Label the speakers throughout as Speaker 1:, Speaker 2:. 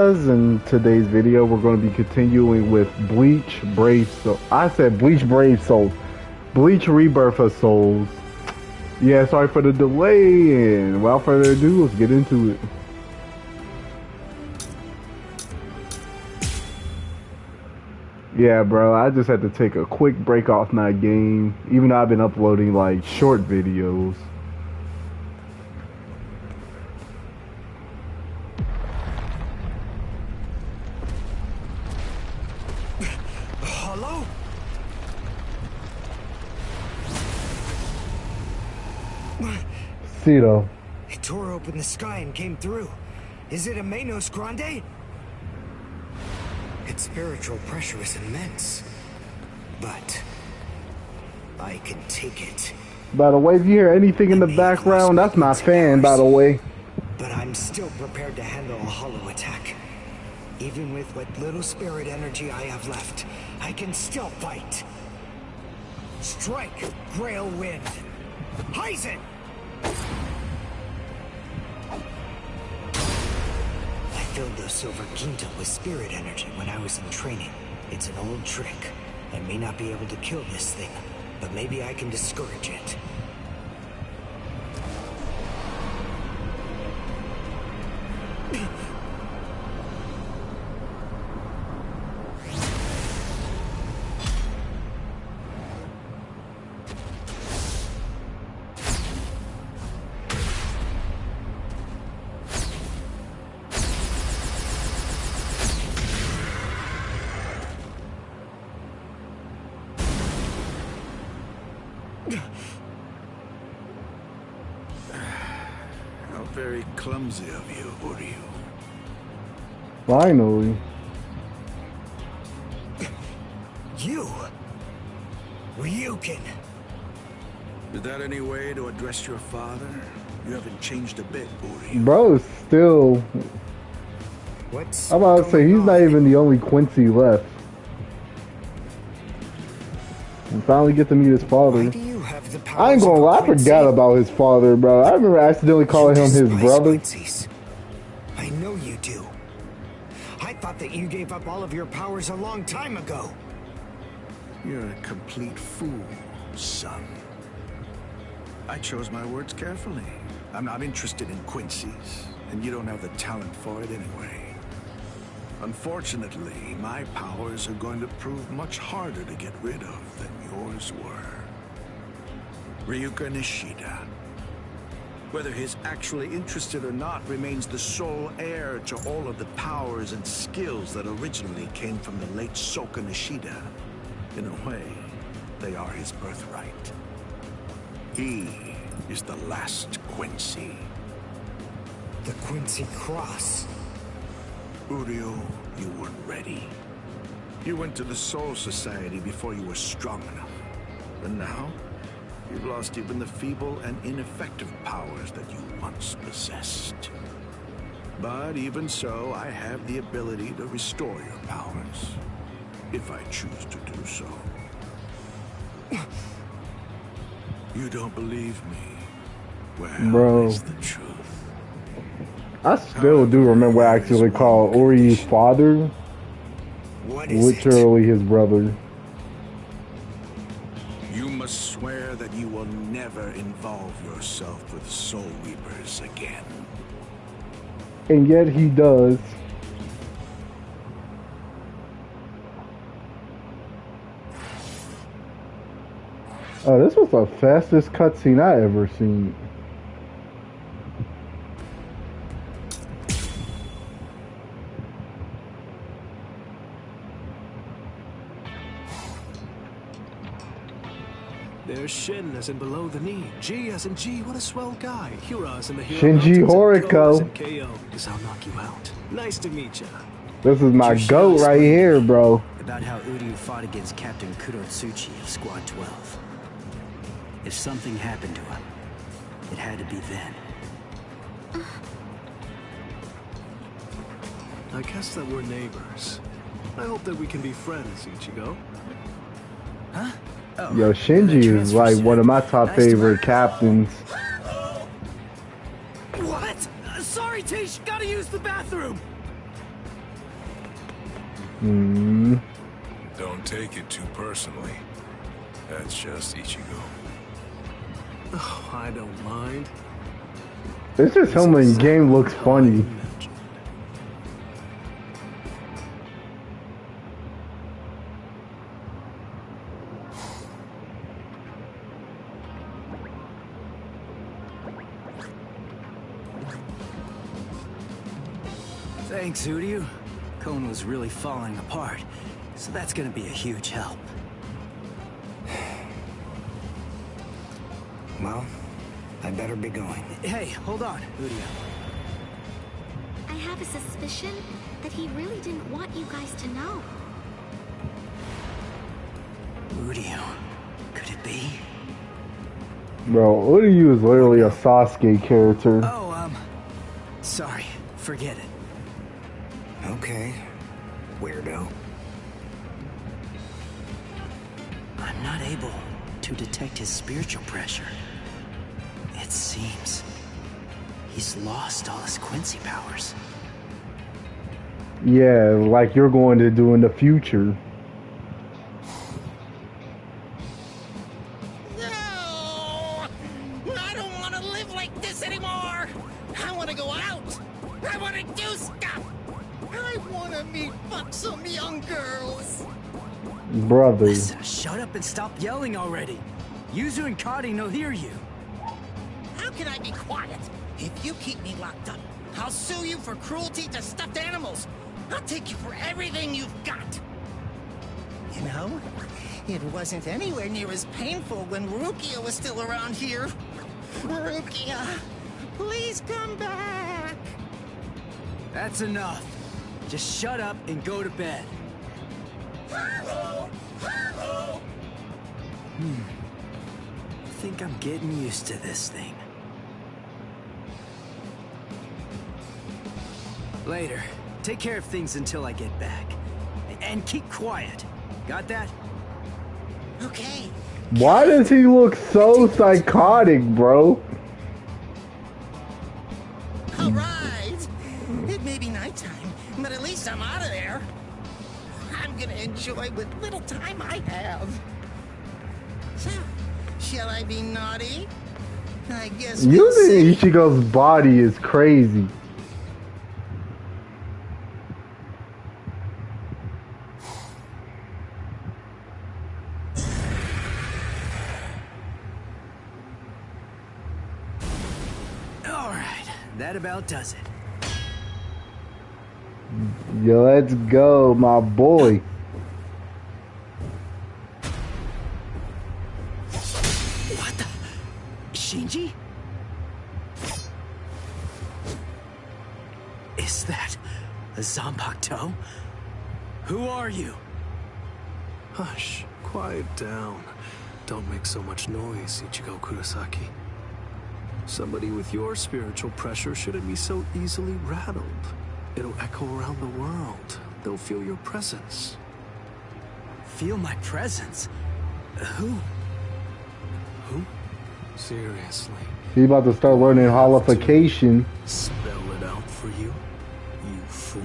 Speaker 1: In today's video, we're going to be continuing with Bleach Brave Soul. I said Bleach Brave Souls. Bleach Rebirth of Souls. Yeah, sorry for the delay, and without further ado, let's get into it. Yeah, bro, I just had to take a quick break off my game, even though I've been uploading like short videos.
Speaker 2: Hello?
Speaker 1: Cito.
Speaker 2: It tore open the sky and came through. Is it a Manos Grande? Its spiritual pressure is immense. But I can take it.
Speaker 1: By the way, if you hear anything in the background, that's my fan, by the way.
Speaker 2: But I'm still prepared to handle a hollow attack. Even with what little spirit energy I have left, I can still fight. Strike, Grail Wind. Heisen! I filled the Silver Quinto with spirit energy when I was in training. It's an old trick. I may not be able to kill this thing, but maybe I can discourage it.
Speaker 3: How very clumsy of you, Uryu.
Speaker 1: Finally.
Speaker 2: You? Ryukin.
Speaker 3: Is that any way to address your father? You haven't changed a bit, Uryu.
Speaker 1: Bro is still...
Speaker 2: What's
Speaker 1: I'm about to say, he's not even the only Quincy left. And finally get to meet his father.
Speaker 2: Why do you have the
Speaker 1: I ain't gonna lie, I forgot about his father, bro. I remember accidentally calling him his brother.
Speaker 2: Quincy's. I know you do. I thought that you gave up all of your powers a long time ago.
Speaker 3: You're a complete fool, son. I chose my words carefully. I'm not interested in Quincy's, and you don't have the talent for it anyway. Unfortunately, my powers are going to prove much harder to get rid of than yours were. Ryuka Nishida. Whether he's actually interested or not remains the sole heir to all of the powers and skills that originally came from the late Soka Nishida. In a way, they are his birthright. He is the last Quincy.
Speaker 2: The Quincy Cross.
Speaker 3: Uryu, you weren't ready. You went to the Soul Society before you were strong enough. And now, you've lost even the feeble and ineffective powers that you once possessed. But even so, I have the ability to restore your powers, if I choose to do so. You don't believe me? Well,
Speaker 1: Bro.
Speaker 3: that's the truth.
Speaker 1: I still do remember actually called Uryu's father
Speaker 2: What is
Speaker 1: literally his brother.
Speaker 3: You must swear that you will never involve yourself with Soul Reapers again.
Speaker 1: And yet he does. Oh, this was the fastest cutscene I ever seen.
Speaker 4: There's Shin as in below the knee. G as in G, what a swell guy. Hira as in the hero.
Speaker 1: Shinji Horiko.
Speaker 4: And KO, cause I'll knock you out. Nice to meet ya.
Speaker 1: This is my goat right here, bro.
Speaker 5: About how Uryu fought against Captain Kurotsuchi of Squad 12. If something happened to him, it had to be then.
Speaker 4: I guess that we're neighbors. I hope that we can be friends, Ichigo.
Speaker 5: Huh? Oh,
Speaker 1: Yo, Shinji is like one of my top favorite captains.
Speaker 4: What? Sorry, Tish, gotta use the bathroom.
Speaker 1: Hmm.
Speaker 6: Don't take it too personally. That's just Ichigo.
Speaker 4: Oh, I don't mind.
Speaker 1: It's just him in game looks funny.
Speaker 5: Thanks, Uryu. Cone was really falling apart, so that's gonna be a huge help.
Speaker 2: Well, I better be going.
Speaker 5: Hey, hold on, Uryu.
Speaker 7: I have a suspicion that he really didn't want you guys to know.
Speaker 5: Uryu, could it be?
Speaker 1: Bro, Uryu is literally a Sasuke character.
Speaker 5: Oh, sorry, forget it.
Speaker 2: Okay, weirdo.
Speaker 5: I'm not able to detect his spiritual pressure. It seems he's lost all his Quincy powers.
Speaker 1: Yeah, like you're going to do in the future.
Speaker 8: No! I don't want to live like this anymore! I want to go out! I want to do stuff! I want to meet some young girls!
Speaker 1: Brothers.
Speaker 5: Listen, shut up and stop yelling already. Yuzu and Kari will hear you.
Speaker 8: How can I be quiet? If you keep me locked up, I'll sue you for cruelty to stuffed animals. I'll take you for everything you've got. You know, it wasn't anywhere near as painful when Rukia was still around here. Rukia, please come back.
Speaker 5: That's enough. Just shut up and go to bed. I think I'm getting used to this thing. Later. Take care of things until I get back. And keep quiet. Got that?
Speaker 8: Okay.
Speaker 1: Why does he look so psychotic, bro?
Speaker 8: All right. It may be nighttime, but at least I'm out of there. I'm gonna enjoy what little time I have. So, shall I be naughty? I guess we'll
Speaker 1: Using
Speaker 8: see.
Speaker 1: Ichigo's body is crazy.
Speaker 5: Alright, that about does it.
Speaker 1: Yo, let's go, my boy.
Speaker 5: What the? Shinji? Is that a Zanpakuto? Who are you?
Speaker 4: Hush, quiet down. Don't make so much noise, Ichigo Kurosaki. Somebody with your spiritual pressure shouldn't be so easily rattled. It'll echo around the world. They'll feel your presence.
Speaker 5: Feel my presence? Who?
Speaker 4: Who? Seriously.
Speaker 1: He about to start learning holification.
Speaker 4: Spell it out for you, you fool.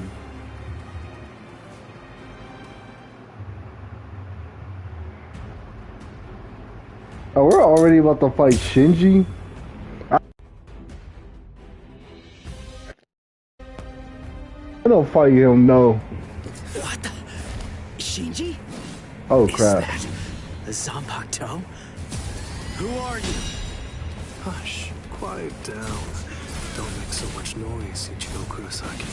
Speaker 1: Oh, we're already about to fight Shinji? I don't fight him, no.
Speaker 5: What the? Shinji?
Speaker 1: Oh,
Speaker 5: Is
Speaker 1: crap.
Speaker 5: that a Zanpakuto? Who are you?
Speaker 4: Hush, quiet down. Don't make so much noise, Ichigo Kurosaki.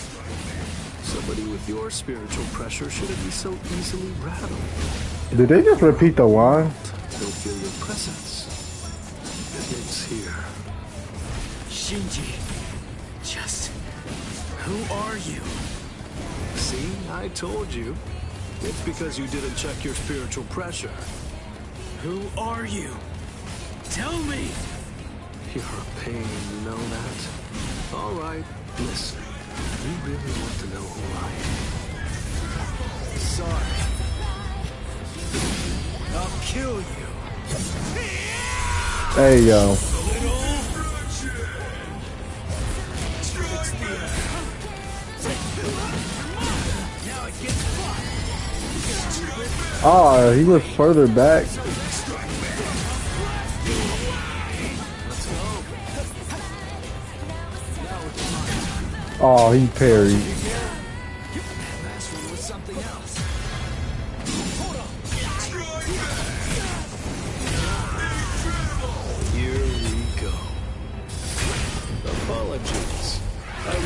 Speaker 4: Somebody with your spiritual pressure shouldn't be so easily rattled.
Speaker 1: Did they just repeat the line?
Speaker 4: They'll feel your presence. It lives here.
Speaker 5: Shinji. Just... who are you?
Speaker 4: See, I told you. It's because you didn't check your spiritual pressure.
Speaker 5: Who are you? Tell me!
Speaker 4: You're a pain, you know that? All right, listen. You really want to know who I am?
Speaker 5: Sorry. I'll kill you.
Speaker 1: Hey, yo.
Speaker 5: Now it gets fun.
Speaker 1: Oh, he was further back. Oh, he parried.
Speaker 4: Here we go. Apologies.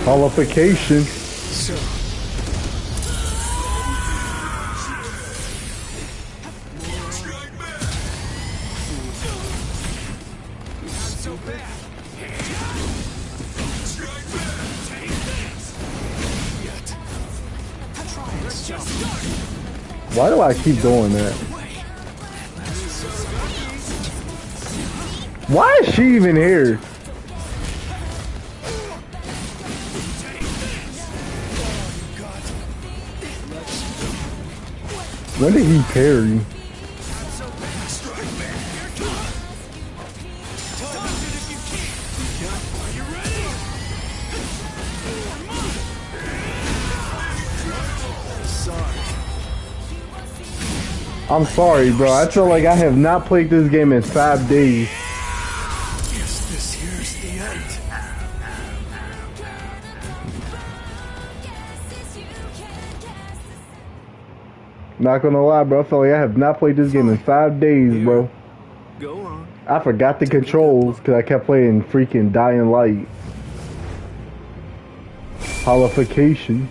Speaker 1: Qualification.
Speaker 4: So,
Speaker 1: Why do I keep doing that? Why is she even here? When did he parry? I'm sorry, bro. I feel like I have not played this game in 5 days.
Speaker 4: yes, this here's the end.
Speaker 1: Not gonna lie, bro. I feel like I have not played this game in 5 days, bro.
Speaker 4: Go on.
Speaker 1: I forgot the controls because I kept playing freaking Dying Light. Qualification.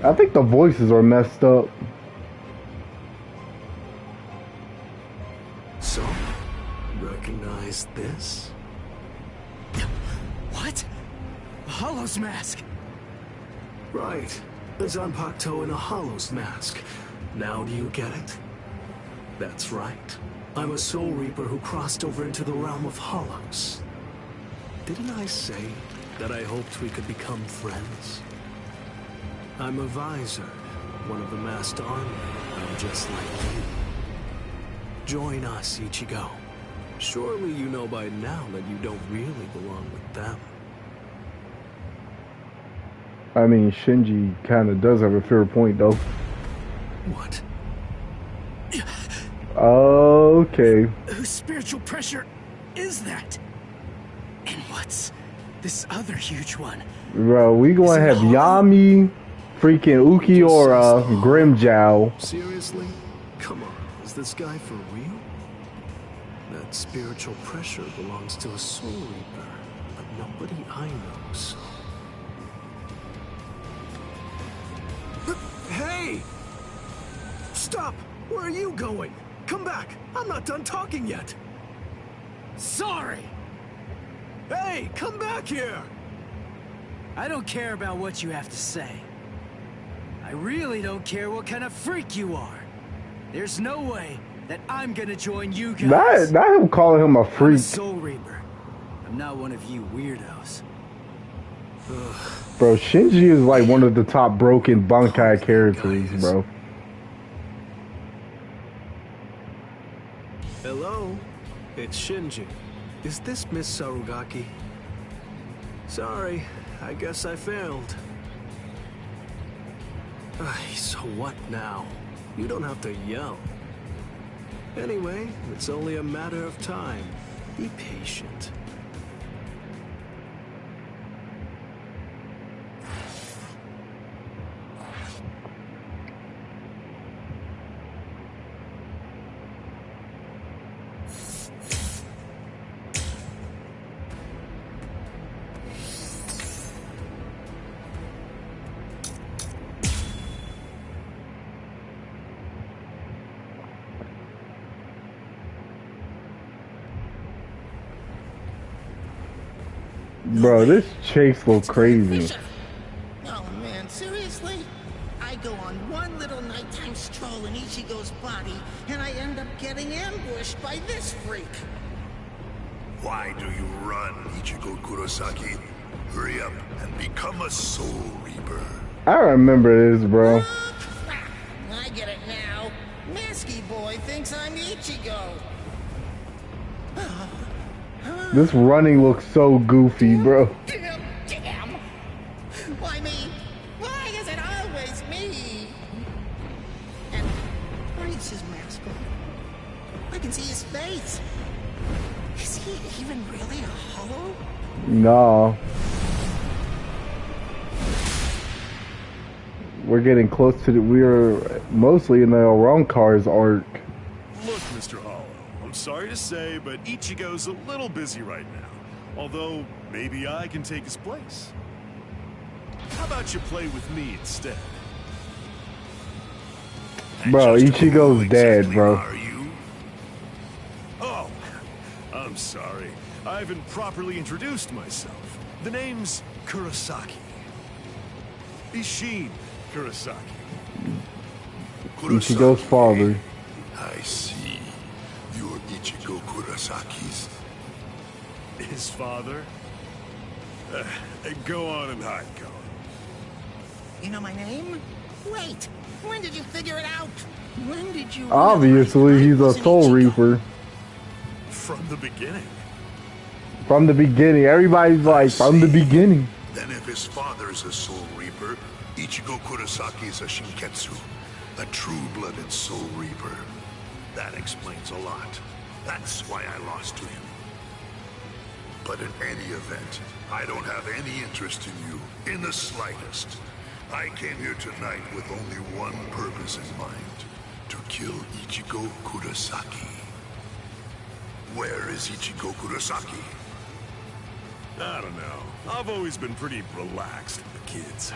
Speaker 1: I think the voices are messed up.
Speaker 4: So, recognize this?
Speaker 5: What? A Hollow's mask?
Speaker 4: Right. A Zanpakuto in a Hollow's mask. Now do you get it? That's right. I'm a Soul Reaper who crossed over into the realm of Hollows. Didn't I say that I hoped we could become friends? I'm a Visor, one of the masked army. I'm just like you. Join us, Ichigo. Surely you know by now that you don't really belong with them.
Speaker 1: I mean, Shinji kind of does have a fair point, though.
Speaker 4: What?
Speaker 1: Okay.
Speaker 5: Whose spiritual pressure is that? And what's this other huge one?
Speaker 1: Bro, we gonna have Yami, freaking Ukiura, Grimjow.
Speaker 4: Seriously? Come on, is this guy for real? That spiritual pressure belongs to a Soul Reaper, but nobody I know so. Hey! Stop! Where are you going? Come back! I'm not done talking yet!
Speaker 5: Sorry!
Speaker 4: Hey, come back here!
Speaker 5: I don't care about what you have to say. I really don't care what kind of freak you are. There's no way that I'm gonna join you guys.
Speaker 1: Not him calling him a
Speaker 5: I'm a
Speaker 1: freak.
Speaker 5: Soul Reaper. I'm not one of you weirdos.
Speaker 1: Bro, Shinji is like one of the top broken Bankai characters, bro.
Speaker 4: Hello? It's Shinji. Is this Miss Sarugaki? Sorry, I guess I failed. So what now? You don't have to yell. Anyway, it's only a matter of time. Be patient.
Speaker 1: Bro, this chase look crazy.
Speaker 8: Oh man, seriously? I go on one little nighttime stroll in Ichigo's body, and I end up getting ambushed by this freak.
Speaker 6: Why do you run, Ichigo Kurosaki? Hurry up and become a Soul Reaper.
Speaker 1: I remember this, bro.
Speaker 8: Oh, crap. I get it now. Masky boy thinks I'm Ichigo.
Speaker 1: This running looks so goofy, bro.
Speaker 8: Damn! Why me? Why is it always me? is his mask on? I can see his face. Is he even really a hollow?
Speaker 1: No. We're getting close to we're mostly in the Aroncar's arc.
Speaker 9: Look, Mr. Hollow, I'm sorry to say, but Ichigo's a little busy right now. Although, maybe I can take his place. How about you play with me instead?
Speaker 1: Bro, Ichigo's dead, bro.
Speaker 3: Are you?
Speaker 9: Oh, I'm sorry. I haven't properly introduced myself. The name's Kurosaki. Ishin Kurosaki.
Speaker 1: Ichigo's father.
Speaker 6: I see. You're Ichigo Kurosaki's.
Speaker 9: His father? Go on and hide, Go.
Speaker 8: You know my name? Wait, when did you figure it out? When did you
Speaker 1: Obviously, he's a
Speaker 8: realize I was
Speaker 1: Soul
Speaker 8: an Ichigo?
Speaker 1: Reaper.
Speaker 9: From the beginning.
Speaker 1: From the beginning. Everybody's like, from the beginning.
Speaker 6: Then if his father is a Soul Reaper, Ichigo Kurosaki is a Shinketsu, a true-blooded Soul Reaper. That explains a lot. That's why I lost to him. But in any event, I don't have any interest in you, in the slightest. I came here tonight with only one purpose in mind, to kill Ichigo Kurosaki. Where is Ichigo Kurosaki?
Speaker 9: I don't know. I've always been pretty relaxed with the kids.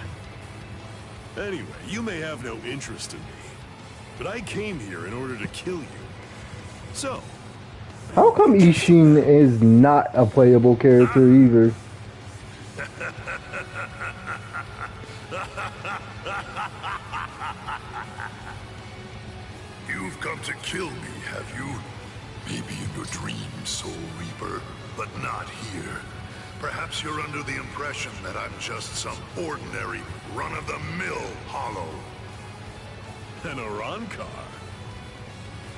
Speaker 9: Anyway, you may have no interest in me, but I came here in order to kill you. So,
Speaker 1: How come Ishin is not a playable character either?
Speaker 6: You've come to kill me, have you? Maybe in your dreams, Soul Reaper, but not here. Perhaps you're under the impression that I'm just some ordinary, run-of-the-mill hollow.
Speaker 9: an Arankar.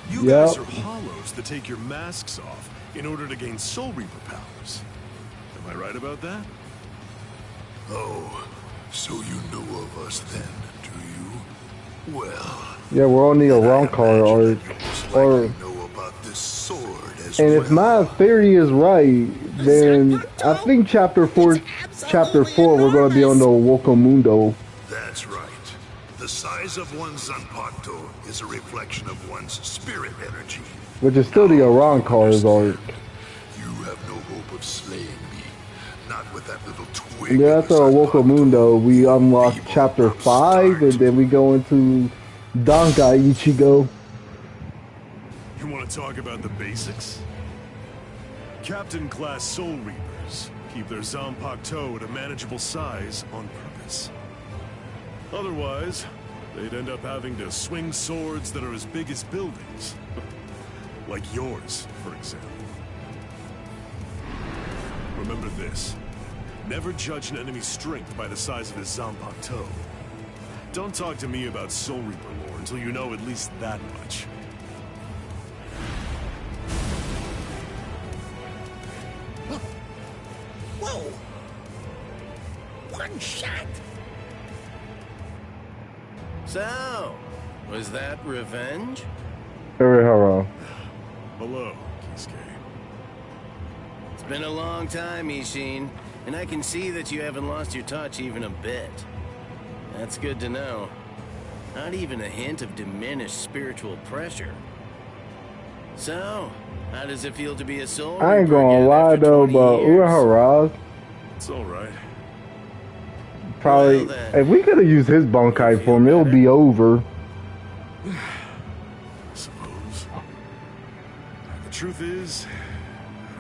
Speaker 9: You
Speaker 1: Yep.
Speaker 9: guys are hollows that take your masks off in order to gain Soul Reaper powers. Am I right about that?
Speaker 6: Oh, so you know of us then, do you? Well...
Speaker 1: Yeah, we're on the Aroncar arc. Or,
Speaker 6: know about this sword as
Speaker 1: and if my theory is right, then I think chapter 4, we're going to be on the Wokomundo.
Speaker 6: That's right. The size of one's Zanpakuto is a reflection of one's spirit energy.
Speaker 1: Which is still the Aroncar's arc.
Speaker 6: You have no hope of slaying me. Not with that little twig.
Speaker 1: Yeah,
Speaker 6: of
Speaker 1: after our Wokomundo, we unlock
Speaker 6: Evil
Speaker 1: chapter
Speaker 6: from
Speaker 1: 5,
Speaker 6: start.
Speaker 1: and then we go into Danka Ichigo.
Speaker 9: You want to talk about the basics? Captain-class Soul Reapers keep their Zanpakuto at a manageable size on purpose. Otherwise, they'd end up having to swing swords that are as big as buildings. Like yours, for example. Remember this. Never judge an enemy's strength by the size of his Zanpakuto. Don't talk to me about Soul Reaper lore until you know at least that much.
Speaker 8: Whoa! One shot!
Speaker 10: So, was that revenge?
Speaker 1: Urihara.
Speaker 9: Hello, Kisuke.
Speaker 10: It's been a long time, Ishin, and I can see that you haven't lost your touch even a bit. That's good to know. Not even a hint of diminished spiritual pressure. So, how does it feel to be a soul?
Speaker 1: I ain't
Speaker 10: Reaper
Speaker 1: gonna
Speaker 10: again
Speaker 1: lie
Speaker 10: after
Speaker 1: though,
Speaker 10: 20
Speaker 1: but
Speaker 10: years?
Speaker 1: Urihara
Speaker 9: It's alright.
Speaker 1: probably,
Speaker 10: Well, then,
Speaker 1: if we could have used his Bankai form, it'll be over.
Speaker 9: I suppose. The truth is,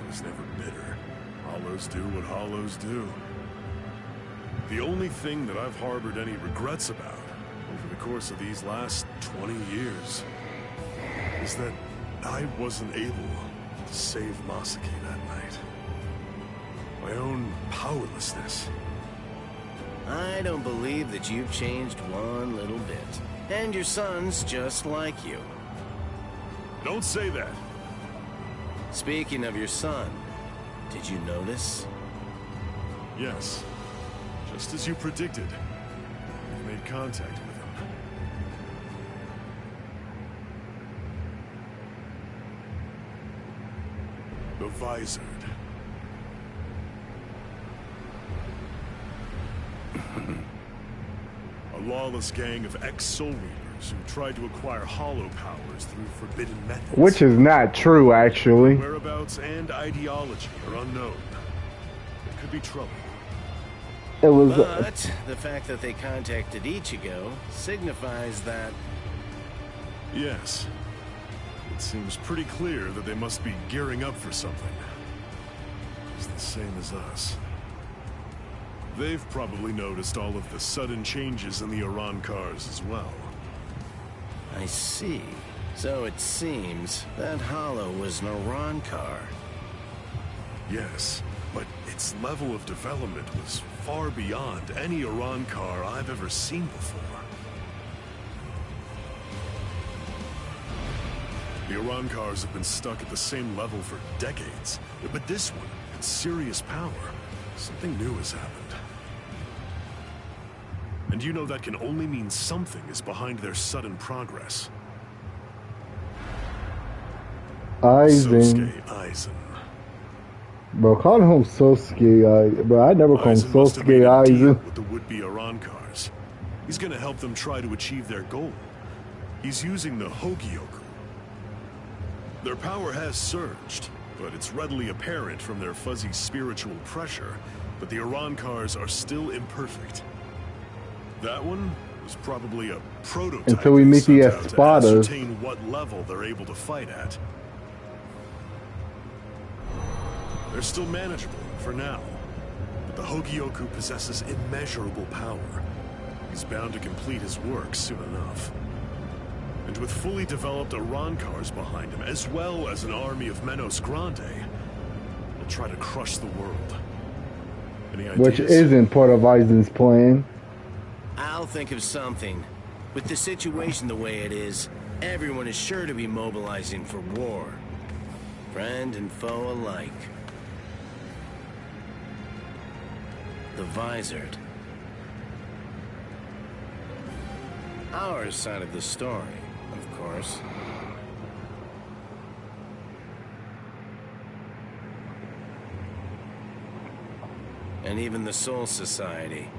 Speaker 9: I was never bitter. Hollows do what hollows do. The only thing that I've harbored any regrets about over the course of these last 20 years is that I wasn't able to save Masaki that night. My own powerlessness.
Speaker 10: I don't believe that you've changed one little bit. And your son's just like you.
Speaker 9: Don't say that.
Speaker 10: Speaking of your son, did you notice?
Speaker 9: Yes. Just as you predicted. You've made contact with him. The Visored. A lawless gang of ex-Soul Reapers who tried to acquire hollow powers through forbidden methods.
Speaker 1: Which is not true, actually.
Speaker 9: Whereabouts and ideology are unknown. It could be trouble.
Speaker 1: It was.
Speaker 10: But the fact that they contacted Ichigo signifies that...
Speaker 9: Yes. It seems pretty clear that they must be gearing up for something. It's the same as us. They've probably noticed all of the sudden changes in the Iran cars as well.
Speaker 10: I see. So it seems that Hollow was an Iran car.
Speaker 9: Yes, but its level of development was far beyond any Iran car I've ever seen before. The Iran cars have been stuck at the same level for decades, but this one had serious power. Something new has happened. And you know that can only mean something is behind their sudden progress.
Speaker 1: Aizen.
Speaker 9: Aizen.
Speaker 1: Bro, call him Sosuke. Bro, I never call him Sosuke Aizen.
Speaker 9: With the would-be Iran cars. He's gonna help them try to achieve their goal. He's using the Hogyoku. Their power has surged, but it's readily apparent from their fuzzy spiritual pressure that the Iran cars are still imperfect. That one was probably a prototype.
Speaker 1: Until we meet the
Speaker 9: Espadas. To
Speaker 1: Espadas.
Speaker 9: ascertain what level they're able to fight at. They're still manageable for now, but the Hogyoku possesses immeasurable power. He's bound to complete his work soon enough. And with fully developed Iran cars behind him, as well as an army of Menos Grande, he'll try to crush the world. Any ideas?
Speaker 1: Which isn't part of Aizen's plan.
Speaker 10: I'll think of something. With the situation the way it is, everyone is sure to be mobilizing for war. Friend and foe alike. The Visored. Our side of the story, of course. And even the Soul Society.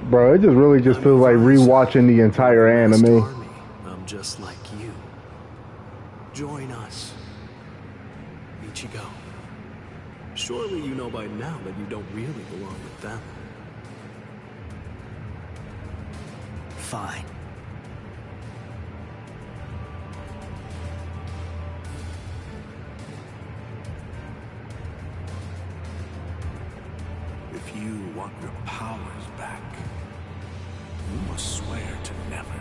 Speaker 1: Bro, it just really just feels like rewatching the entire anime.
Speaker 4: I'm just like you. Join us, Ichigo. Surely you know by now that you don't really belong with them.
Speaker 5: Fine.
Speaker 3: If you want your powers back, you must swear to never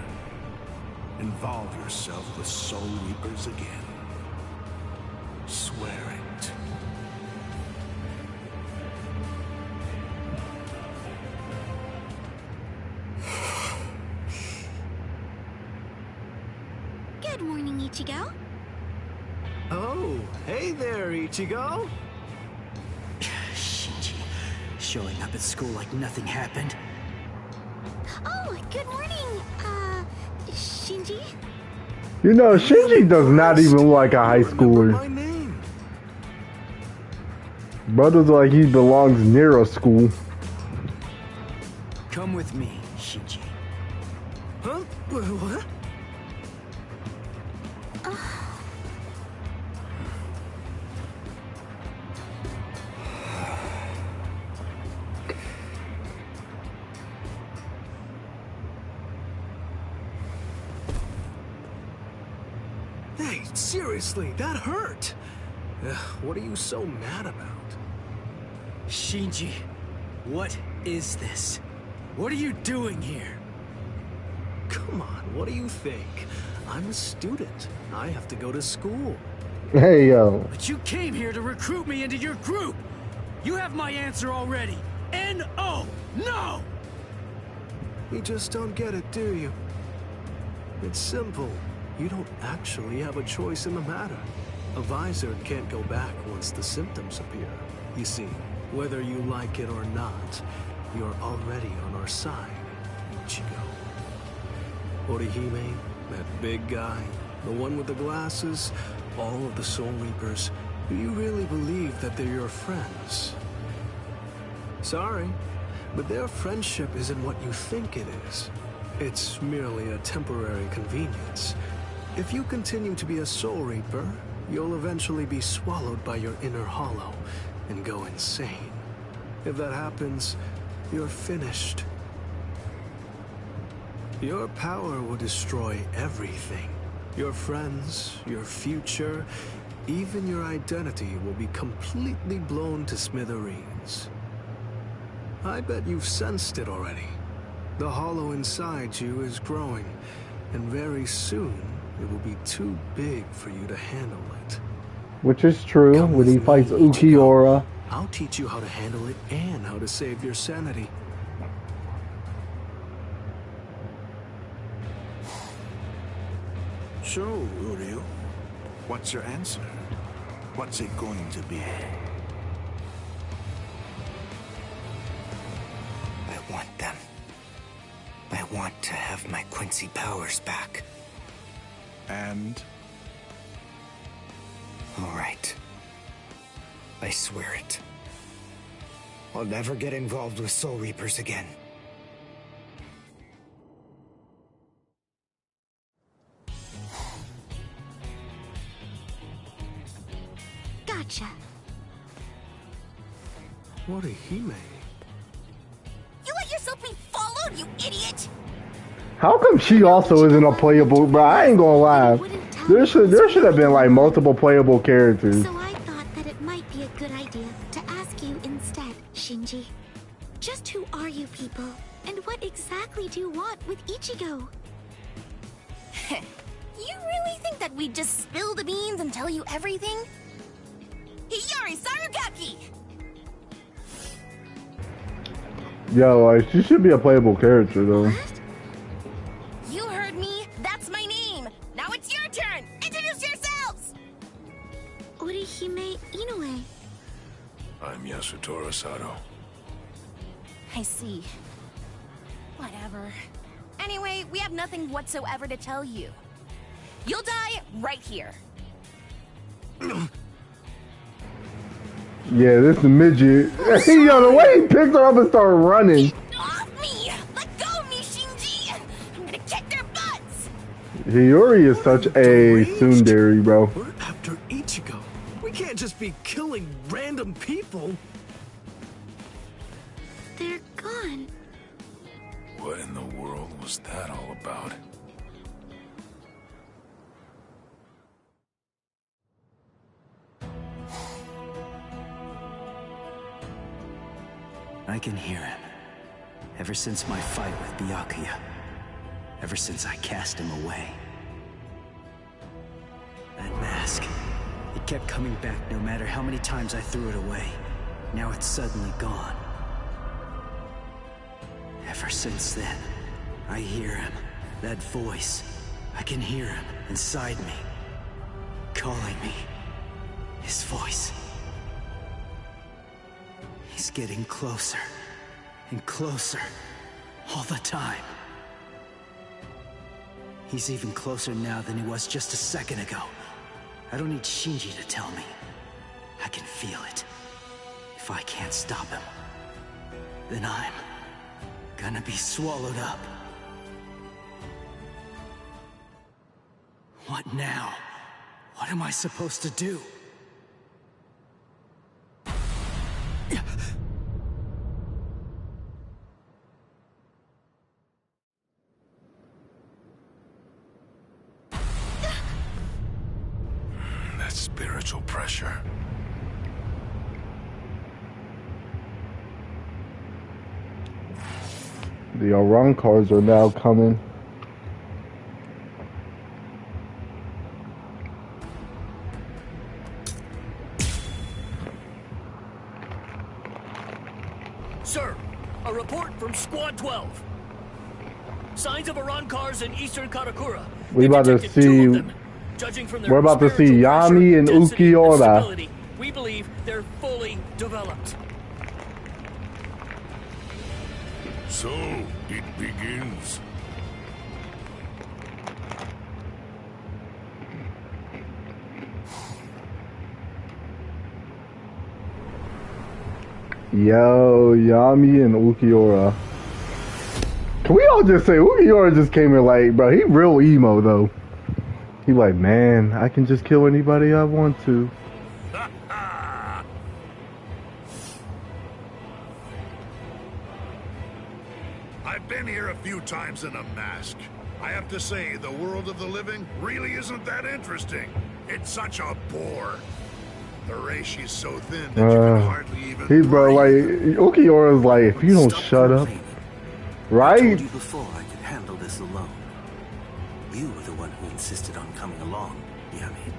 Speaker 3: involve yourself with Soul Reapers again. Swear it.
Speaker 7: Good morning, Ichigo.
Speaker 4: Oh, hey there, Ichigo.
Speaker 5: Shinji, showing up at school like nothing happened.
Speaker 7: Oh, good morning, Shinji.
Speaker 1: You know, Shinji does not even look like a high schooler.
Speaker 4: My name.
Speaker 1: Brother's like he belongs near a school.
Speaker 5: Come with me, Shinji.
Speaker 4: Huh? What? Hey, seriously, that hurt. What are you so mad about?
Speaker 5: Shinji, what is this? What are you doing here?
Speaker 4: Come on, what do you think? I'm a student. I have to go to school.
Speaker 1: Hey, yo.
Speaker 5: But you came here to recruit me into your group! You have my answer already! N-O! No!
Speaker 4: You just don't get it, do you? It's simple. You don't actually have a choice in the matter. A Visored can't go back once the symptoms appear. You see, Whether you like it or not, you're already on our side, Ichigo. Orihime, that big guy, the one with the glasses, all of the Soul Reapers, do you really believe that they're your friends? Sorry, but their friendship isn't what you think it is. It's merely a temporary convenience. If you continue to be a Soul Reaper, you'll eventually be swallowed by your inner hollow and go insane. If that happens, you're finished. Your power will destroy everything. Your friends, your future, even your identity will be completely blown to smithereens. I bet you've sensed it already. The hollow inside you is growing, and very soon it will be too big for you to handle it.
Speaker 1: Which is true.
Speaker 4: Come
Speaker 1: When he
Speaker 4: with
Speaker 1: fights
Speaker 4: me, Ichigo.
Speaker 1: Ukiura.
Speaker 4: I'll teach you how to handle it and how to save your sanity.
Speaker 3: So, Uryu, what's your answer? What's it going to be?
Speaker 2: I want them. I want to have my Quincy powers back.
Speaker 3: And?
Speaker 2: All right. I swear it. I'll never get involved with Soul Reapers again.
Speaker 7: Gotcha.
Speaker 4: Orihime.
Speaker 11: You let yourself be followed, you idiot!
Speaker 1: How come she also isn't a playable? Bro, I ain't gonna lie. There should have been like multiple playable characters.
Speaker 7: So I thought that it might be a good idea to ask you instead, Shinji. Just who are you people? And what exactly do you want with Ichigo?
Speaker 11: You really think that we'd just spill the beans and tell you everything? Hiyori Sarugaki!
Speaker 1: Yo, like, she should be a playable character though.
Speaker 7: What?
Speaker 11: You heard me. That's my name. Now it's your turn. Introduce yourselves!
Speaker 7: Orihime Inoue.
Speaker 9: I'm Yasutaro Sato.
Speaker 11: I see. Whatever. Anyway, we have nothing whatsoever to tell you. You'll die right here.
Speaker 1: Yeah, this is midget. Yo, the way he picked her up and started running.
Speaker 11: Get off me! Let go of me, Shinji! I'm gonna kick their butts!
Speaker 1: Hiyori is such a tsundere, bro.
Speaker 4: We're after Ichigo. We can't just be killing random people.
Speaker 7: They're gone.
Speaker 9: What in the world was that all about?
Speaker 5: I can hear him. Ever since my fight with Byakuya. Ever since I cast him away. That mask. It kept coming back no matter how many times I threw it away. Now it's suddenly gone. Ever since then, I hear him. That voice. I can hear him inside me. Calling me. His voice. He's getting closer and closer all the time. He's even closer now than he was just a second ago. I don't need Shinji to tell me. I can feel it. If I can't stop him, then I'm gonna be swallowed up. What now? What am I supposed to do?
Speaker 9: That spiritual pressure.
Speaker 1: The Aran cars are now coming.
Speaker 12: Sir, a report from Squad 12. Signs of Iran cars in eastern Karakura.
Speaker 1: We about to see. We're about to see Yami and Ukiura.
Speaker 12: We believe they're fully developed.
Speaker 6: So, it begins.
Speaker 1: Yo, Yami and Ukiura. Can we all just say Ukiura just came in like, bro, he real emo though. He like, man, I can just kill anybody I want to.
Speaker 6: I've been here a few times in a mask. I have to say, the world of the living really isn't that interesting. It's such a bore. The Reishi's so thin that you can hardly even
Speaker 1: He bro, like Ukiura's like, if you don't shut up, right?
Speaker 5: I told you before I could handle this alone. You were the one who insisted on coming along, Yami.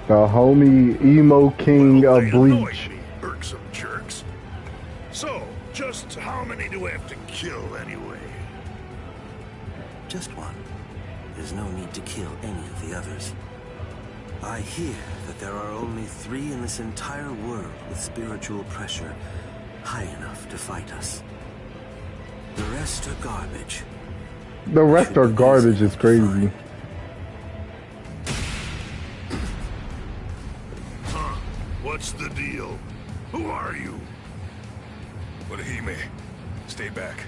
Speaker 1: The homie emo king of Bleach.
Speaker 6: Irksome jerks. So, just how many do we have to kill anyway?
Speaker 5: Just one. There's no need to kill any of the others. I hear that there are only 3 in this entire world with spiritual pressure high enough to fight us. The rest are garbage.
Speaker 1: The rest are garbage is crazy.
Speaker 6: Huh? What's the deal? Who are you?
Speaker 9: Orihime, stay back.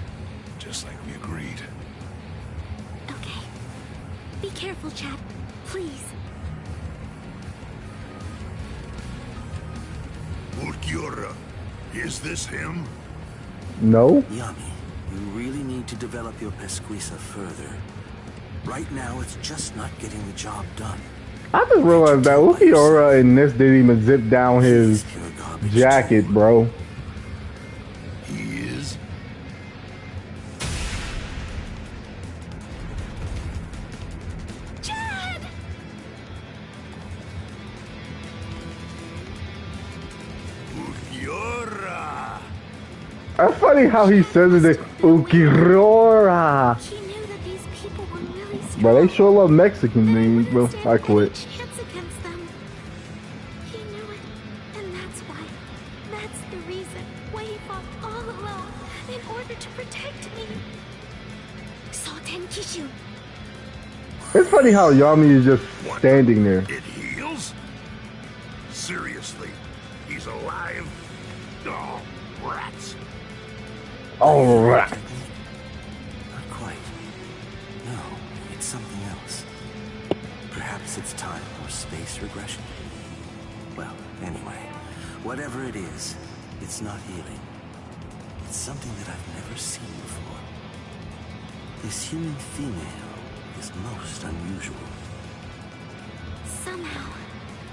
Speaker 9: Just like we agreed.
Speaker 7: Okay. Be careful, Chad. Please.
Speaker 6: Ukiura, is this him?
Speaker 1: No?
Speaker 5: Yami, you really need to develop your Pesquisa further. Right now, it's just not getting the job done.
Speaker 1: I just realized that Ukiura in this didn't even zip down his jacket, bro.
Speaker 6: He is?
Speaker 7: Chad!
Speaker 6: Ukiura!
Speaker 1: That's funny how he says it, Ukiura.
Speaker 7: He knew that these people were really strong.
Speaker 1: Bro, they sure love Mexican names, bro. I quit.
Speaker 7: Chance against them. He knew it, and that's why. That's the reason why he fought all alone in order to protect me. Soten Kishu.
Speaker 1: It's funny how Yami is just standing there.
Speaker 6: It heals? Seriously? He's alive? Oh, rats.
Speaker 1: All right.
Speaker 5: Not quite. No, it's something else. Perhaps it's time or space regression. Well, anyway, whatever it is, it's not healing. It's something that I've never seen before. This human female is most unusual.
Speaker 7: Somehow,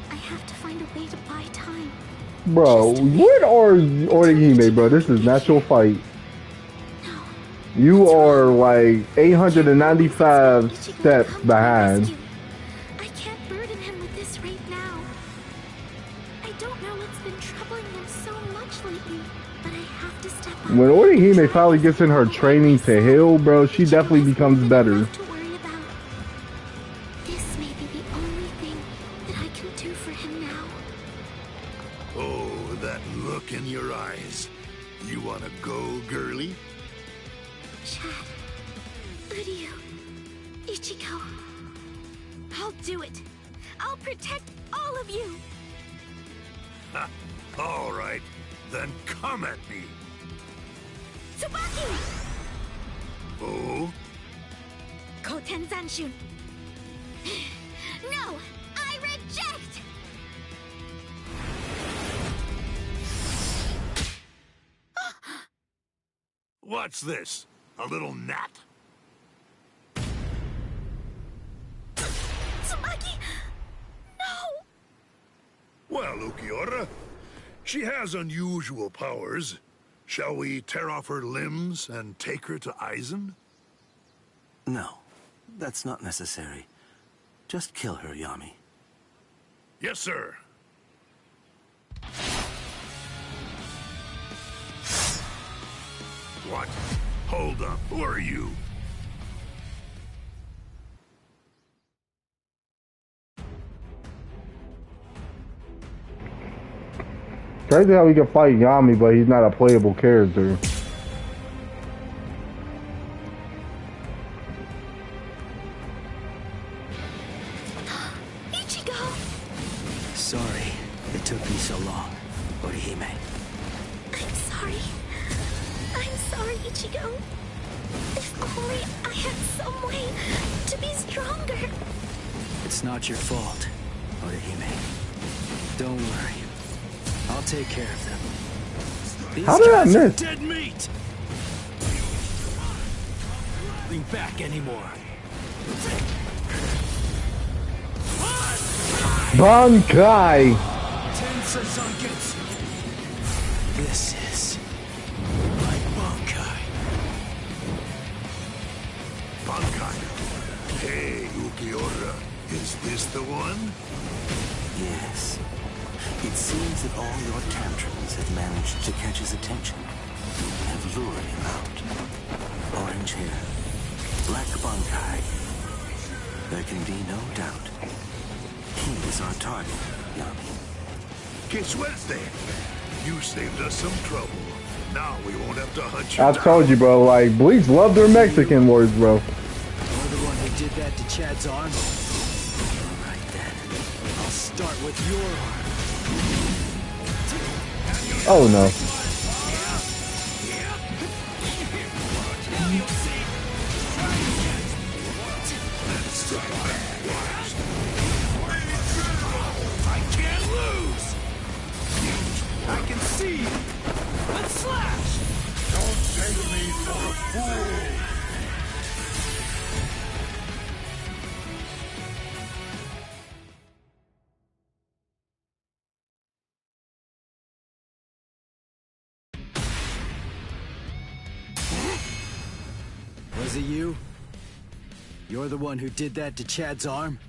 Speaker 7: I have to find a way to buy time.
Speaker 1: Bro, what are Orihime, bro? This is natural fight. You are like 895 steps behind.
Speaker 7: I can't burden him with this right now. I don't know what's been troubling him so much lately, but I have to step up.
Speaker 1: When Orihime finally gets in her training to heal, bro, she definitely becomes better.
Speaker 7: To worry about. This may be the only thing that I can do for him now.
Speaker 6: Oh, that look in your eyes. You wanna go, girly?
Speaker 7: Chad, Ryu, Ichigo. I'll do it. I'll protect all of you.
Speaker 6: Ha! All right, then come at me.
Speaker 7: Tsubaki!
Speaker 6: Oh?
Speaker 7: Koten Zanshun. No! I reject!
Speaker 6: What's this? A little gnat?
Speaker 7: Tsubaki! No!
Speaker 6: Well, Ukiura, she has unusual powers. Shall we tear off her limbs and take her to Aizen?
Speaker 5: No, that's not necessary. Just kill her, Yami.
Speaker 6: Yes, sir. What? Hold up. Who are you?
Speaker 1: Crazy how he can fight Yami, but he's not a playable character.
Speaker 5: Ichigo! Sorry it took me so long, Orihime.
Speaker 7: I'm sorry. I'm sorry, Ichigo. If only I had some way to be stronger.
Speaker 5: It's not your fault, Orihime. Don't worry. I'll take care of them. These
Speaker 1: How did I
Speaker 5: guys are
Speaker 1: miss?
Speaker 5: dead meat! Nothing back anymore.
Speaker 1: Bankai!
Speaker 5: This is my Bankai.
Speaker 6: Bankai. Hey, Ukiura. Is this the one?
Speaker 13: Yes. It seems that all your tantrums have managed to catch his attention and lure him out. Orange hair, black Bankai. There can be no doubt. He is our target, Yami.
Speaker 6: Que suerte. You saved us some trouble. Now we won't have to hunt you
Speaker 1: I
Speaker 6: down.
Speaker 1: told you, bro. Like, Bleach loved their Mexican words, bro.
Speaker 5: You're the one who did that to Chad's arm? All right then. I'll start with your arm.
Speaker 1: Oh no.
Speaker 3: I can't lose! I can see you! Let's slash! Don't take me for a fool!
Speaker 5: Was it you? You're the one who did that to Chad's arm?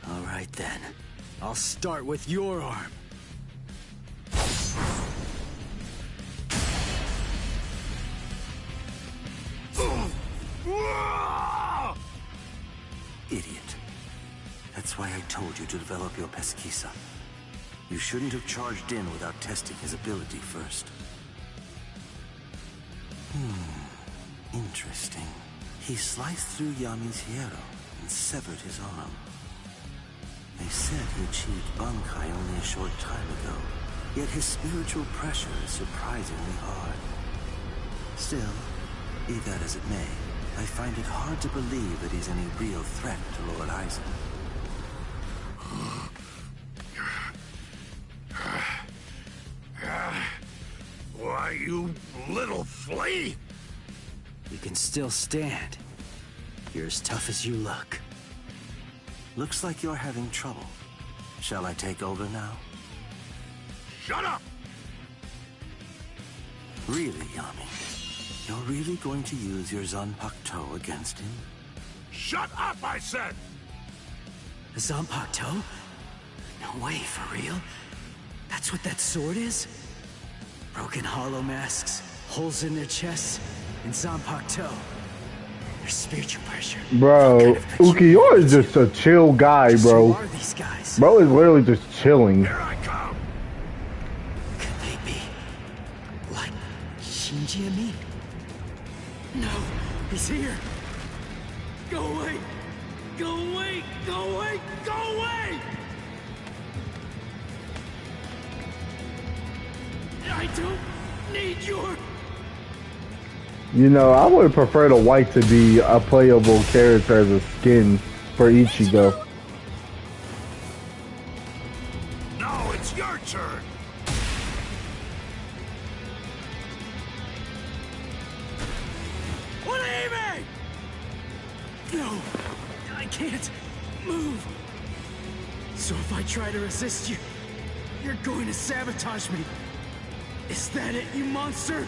Speaker 5: All right then. I'll start with your arm.
Speaker 13: Idiot. That's why I told you to develop your pesquisa. You shouldn't have charged in without testing his ability first. Interesting. He sliced through Yami's hierro and severed his arm. They said he achieved Bankai only a short time ago, yet his spiritual pressure is surprisingly hard. Still, be that as it may, I find it hard to believe that he's any real threat to Lord Aizen.
Speaker 6: Why, you little flea!
Speaker 5: You can still stand. You're as tough as you look.
Speaker 13: Looks like you're having trouble. Shall I take over now?
Speaker 6: Shut up!
Speaker 13: Really, Yami? You're really going to use your Zanpakuto against him?
Speaker 6: Shut up, I said!
Speaker 5: Zanpakuto? No way, for real? That's what that sword is? Broken hollow masks, holes in their chests, and Zanpakuto. There's spiritual pressure.
Speaker 1: Bro, Ukiyo is just a chill guy, bro.
Speaker 5: Who are these guys?
Speaker 1: Bro is literally just chilling.
Speaker 6: Here I come!
Speaker 5: Could they be like Shinji and me? No, he's here. Go away! Go away! Go away! Go away! I don't need your...
Speaker 1: You know, I would prefer the white to be a playable character as a skin for Ichigo.
Speaker 6: Now it's your turn!
Speaker 5: Orihime! No, I can't move. So if I try to resist you, you're going to sabotage me. Is that it, you monster?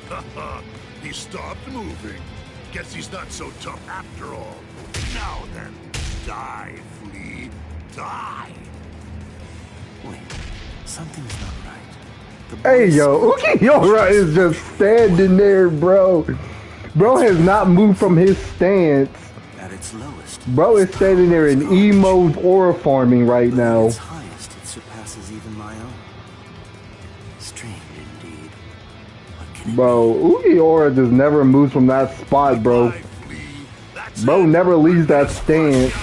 Speaker 6: Haha, he stopped moving. Guess he's not so tough after all. Now then, die, flea, die!
Speaker 13: Wait, something's not right. The
Speaker 1: Hey,
Speaker 13: boy's
Speaker 1: yo, Ukiyo is just standing there, bro. Bro has not moved from his stance.
Speaker 13: at its lowest.
Speaker 1: Bro is standing there in emo aura farming right
Speaker 13: At
Speaker 1: now.
Speaker 13: its highest, it surpasses even even my own. Strange indeed. What can it
Speaker 1: Bro, Ugiura just never moves from that spot, bro. Bro never leaves that stance.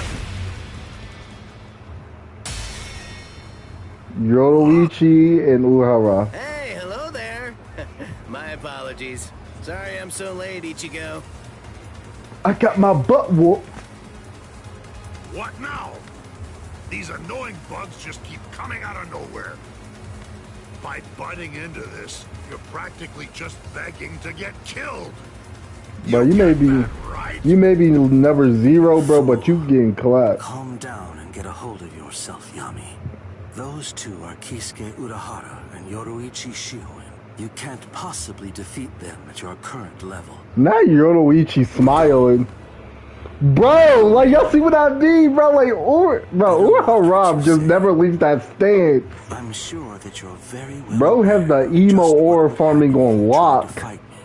Speaker 1: Yoruichi and Uhara.
Speaker 10: Hey, hello there. My apologies. Sorry I'm so late, Ichigo.
Speaker 1: I got my butt whooped.
Speaker 6: What now? These annoying bugs just keep coming out of nowhere. By butting into this, you're practically just begging to get killed.
Speaker 1: Bro, you may be never zero, bro, but you getting clapped.
Speaker 13: Calm down and get a hold of yourself, Yami. Those two are Kisuke Urahara and Yoruichi Shihoin. You can't possibly defeat them at your current level.
Speaker 1: Now Yoruichi smiling. Bro, like, y'all see what I mean, bro? Like, Urahara just never leaves that stance.
Speaker 13: I'm sure that you're very well.
Speaker 1: Bro has the emo aura farming on lock.
Speaker 13: Fight me,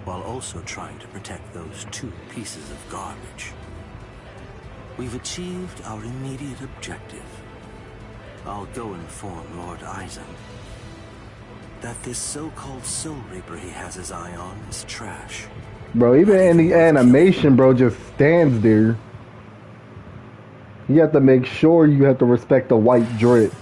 Speaker 13: while also trying to protect those two pieces of garbage. We've achieved our immediate objective. I'll go inform Lord Aizen that this so-called Soul Reaper he has his eye on is trash.
Speaker 1: Bro, even in the animation, bro, just stands there. You have to make sure you have to respect the white drip.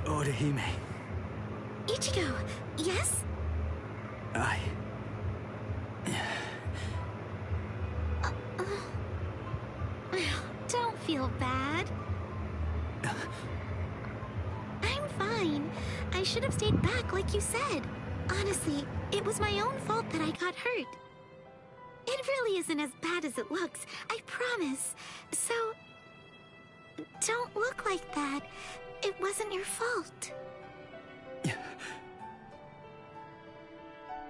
Speaker 5: Orihime.
Speaker 7: Ichigo, yes? Don't feel bad. I'm fine. I should have stayed back like you said. Honestly, it was my own fault that I got hurt. It really isn't as bad as it looks, I promise. So, don't look like that. It wasn't your fault.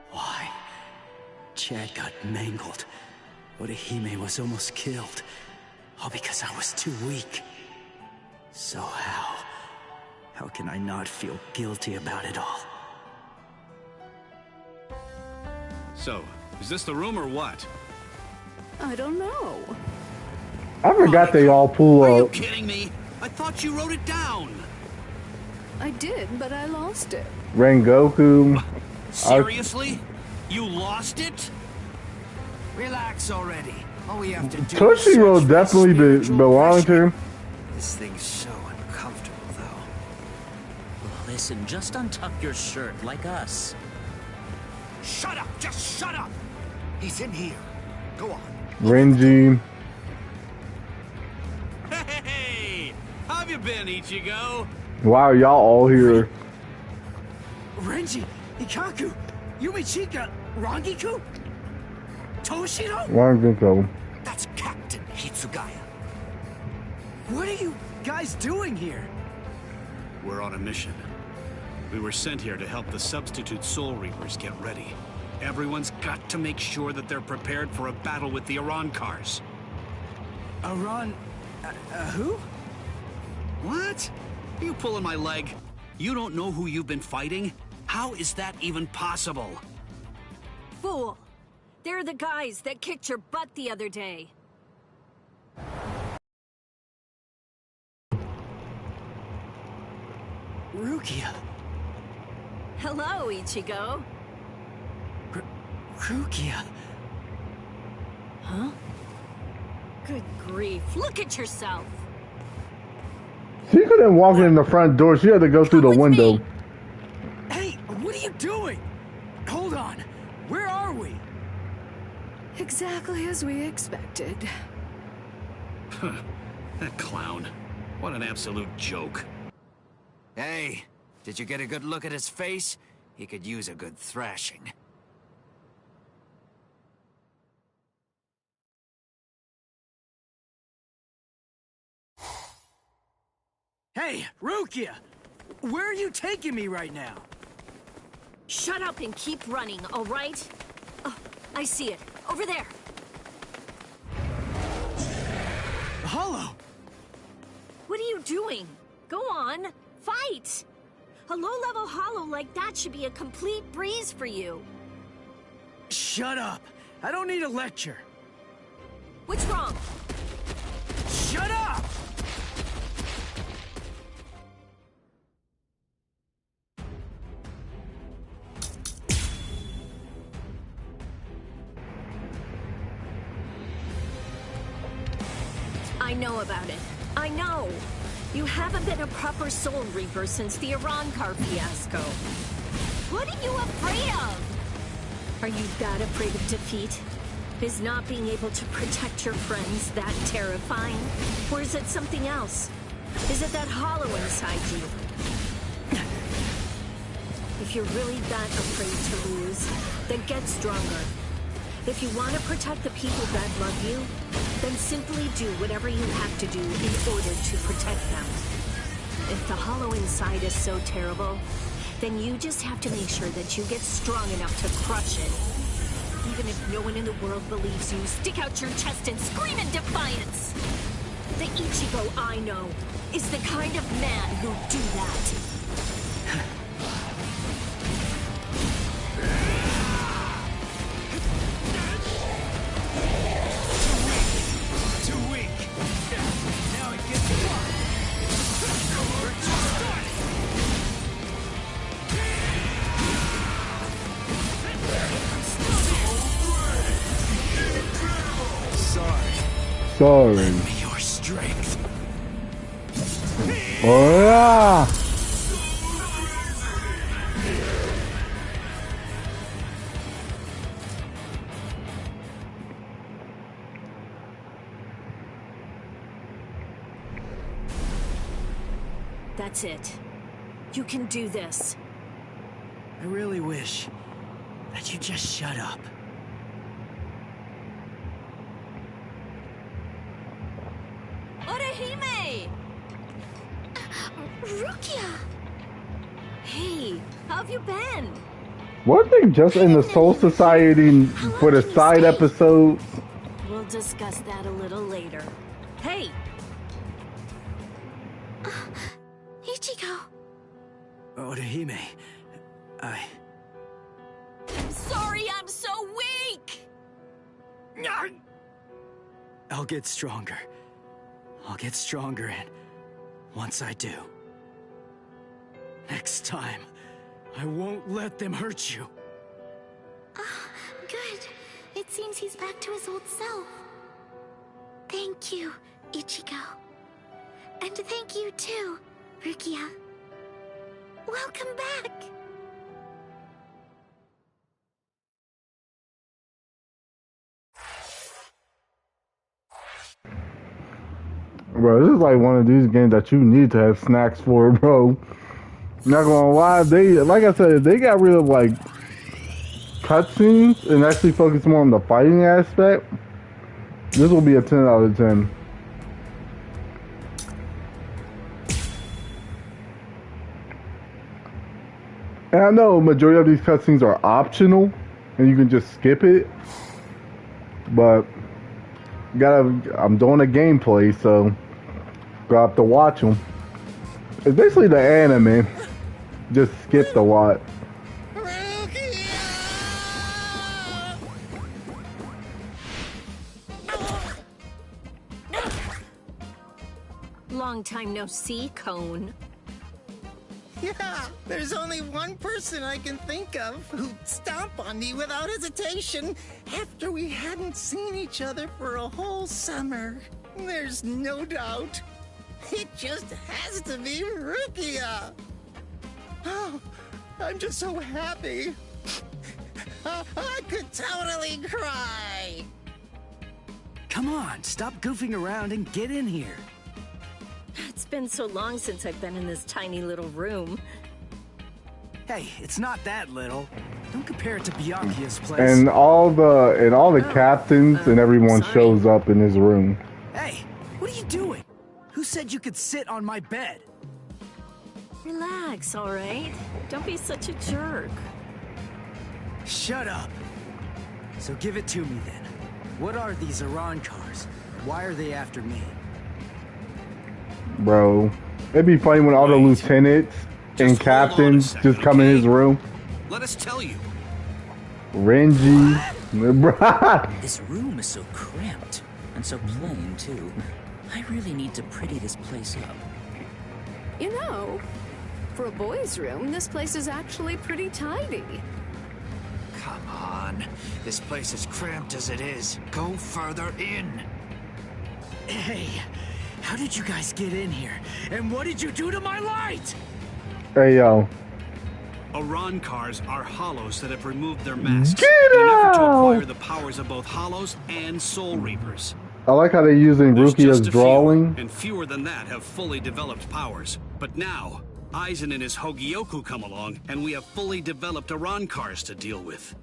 Speaker 5: Why? Chad got mangled. Orihime was almost killed. All because I was too weak. So how can I not feel guilty about it all?
Speaker 14: So, is this the room or what?
Speaker 15: I don't know.
Speaker 1: I forgot they all pull up.
Speaker 14: Are you kidding me? I thought you wrote it down.
Speaker 15: I did, but I lost it.
Speaker 1: Rengoku.
Speaker 14: Seriously? You lost it?
Speaker 2: Relax already. All we have to do
Speaker 1: Toshiro
Speaker 2: is
Speaker 1: definitely belong to him.
Speaker 2: This thing's so uncomfortable, though.
Speaker 16: Listen, just untuck your shirt like us.
Speaker 2: Shut up! Just shut up! He's in here. Go on.
Speaker 1: Renji.
Speaker 14: Hey! How have you been, Ichigo?
Speaker 1: Wow, y'all all here.
Speaker 5: Renji, Ikaku, Yumichika, Rangiku, Toshiro?
Speaker 1: Rangiku.
Speaker 2: That's Captain Hitsugaya.
Speaker 5: What are you guys doing here?
Speaker 14: We're on a mission. We were sent here to help the substitute Soul Reapers get ready. Everyone's got to make sure that they're prepared for a battle with the Arancars.
Speaker 5: Who?
Speaker 14: What? Are you pulling my leg? You don't know who you've been fighting? How is that even possible?
Speaker 15: Fool! They're the guys that kicked your butt the other day.
Speaker 5: Rukia.
Speaker 15: Hello, Ichigo.
Speaker 5: Rukia.
Speaker 15: Huh? Good grief, look at yourself!
Speaker 1: She couldn't walk in the front door. She had to go through the window.
Speaker 5: Hey, what are you doing? Hold on. Where are we?
Speaker 15: Exactly as we expected.
Speaker 14: That clown. What an absolute joke.
Speaker 2: Hey, did you get a good look at his face? He could use a good thrashing.
Speaker 5: Hey, Rukia! Where are you taking me right now?
Speaker 15: Shut up and keep running, all right? Oh, I see it. Over there.
Speaker 5: Hollow!
Speaker 15: What are you doing? Go on, fight! A low-level hollow like that should be a complete breeze for you.
Speaker 5: Shut up! I don't need a lecture.
Speaker 15: What's wrong?
Speaker 5: Shut up!
Speaker 15: I know about it. I know. You haven't been a proper Soul Reaper since the Arankar fiasco. What are you afraid of? Are you that afraid of defeat? Is not being able to protect your friends that terrifying? Or is it something else? Is it that hollow inside you? If you're really that afraid to lose, then get stronger. If you want to protect the people that love you, then simply do whatever you have to do in order to protect them. If the hollow inside is so terrible, then you just have to make sure that you get strong enough to crush it. Even if no one in the world believes you, stick out your chest and scream in defiance! The Ichigo I know is the kind of man who'd do that.
Speaker 1: Sorry.
Speaker 5: Lend me your strength.
Speaker 1: Oh yeah.
Speaker 15: That's it. You can do this.
Speaker 5: I really wish that you just shut up.
Speaker 15: Orihime! Rukia! Hey, how have you been?
Speaker 1: Weren't they just in the Soul Society for the side episodes?
Speaker 15: We'll discuss that a little later. Hey!
Speaker 7: Ichigo.
Speaker 5: Orihime,
Speaker 15: I'm sorry I'm so weak!
Speaker 5: I'll get stronger. I'll get stronger, and once I do, next time, I won't let them hurt you.
Speaker 7: Good. It seems he's back to his old self. Thank you, Ichigo. And thank you too, Rukia. Welcome back!
Speaker 1: Bro, this is like one of these games that you need to have snacks for, bro. Not gonna lie, they, like I said, they got rid of like cutscenes and actually focus more on the fighting aspect. This will be a 10 out of 10. And I know majority of these cutscenes are optional and you can just skip it, but I'm doing a gameplay, so gonna have to watch them. It's basically the anime, just skipped a lot.
Speaker 15: Long time no see, Cone.
Speaker 8: Yeah, there's only one person I can think of who'd stomp on me without hesitation after we hadn't seen each other for a whole summer. There's no doubt. It just has to be Rukia. Oh, I'm just so happy. I could totally cry.
Speaker 5: Come on, stop goofing around and get in here.
Speaker 15: It's been so long since I've been in this tiny little room.
Speaker 5: Hey, it's not that little. Don't compare it to Bianchia's place.
Speaker 1: And all the captains and everyone shows up in his room.
Speaker 5: Hey, what are you doing? Who said you could sit on my bed?
Speaker 15: Relax, all right? Don't be such a jerk.
Speaker 5: Shut up! So give it to me then. What are these Iran cars? Why are they after me?
Speaker 1: Bro, it'd be funny when all the lieutenants and captains just come in his room.
Speaker 14: Let us tell you.
Speaker 1: Renji.
Speaker 16: This room is so cramped and so plain too. I really need to pretty this place up.
Speaker 17: You know, for a boys' room, this place is actually pretty tidy.
Speaker 2: Come on. This place is cramped as it is. Go further in.
Speaker 5: Hey, how did you guys get in here? And what did you do to my light?
Speaker 1: Hey, yo.
Speaker 14: Iran cars are hollows that have removed their masks
Speaker 1: Get
Speaker 14: in an effort to
Speaker 1: out!
Speaker 14: acquire the powers of both hollows and soul reapers.
Speaker 1: I like how they're using
Speaker 14: There's
Speaker 1: Rukia's
Speaker 14: just a
Speaker 1: drawing.
Speaker 14: few, and fewer than that have fully developed powers. But now, Aizen and his Hogyoku come along, and we have fully developed Iran cars to deal with.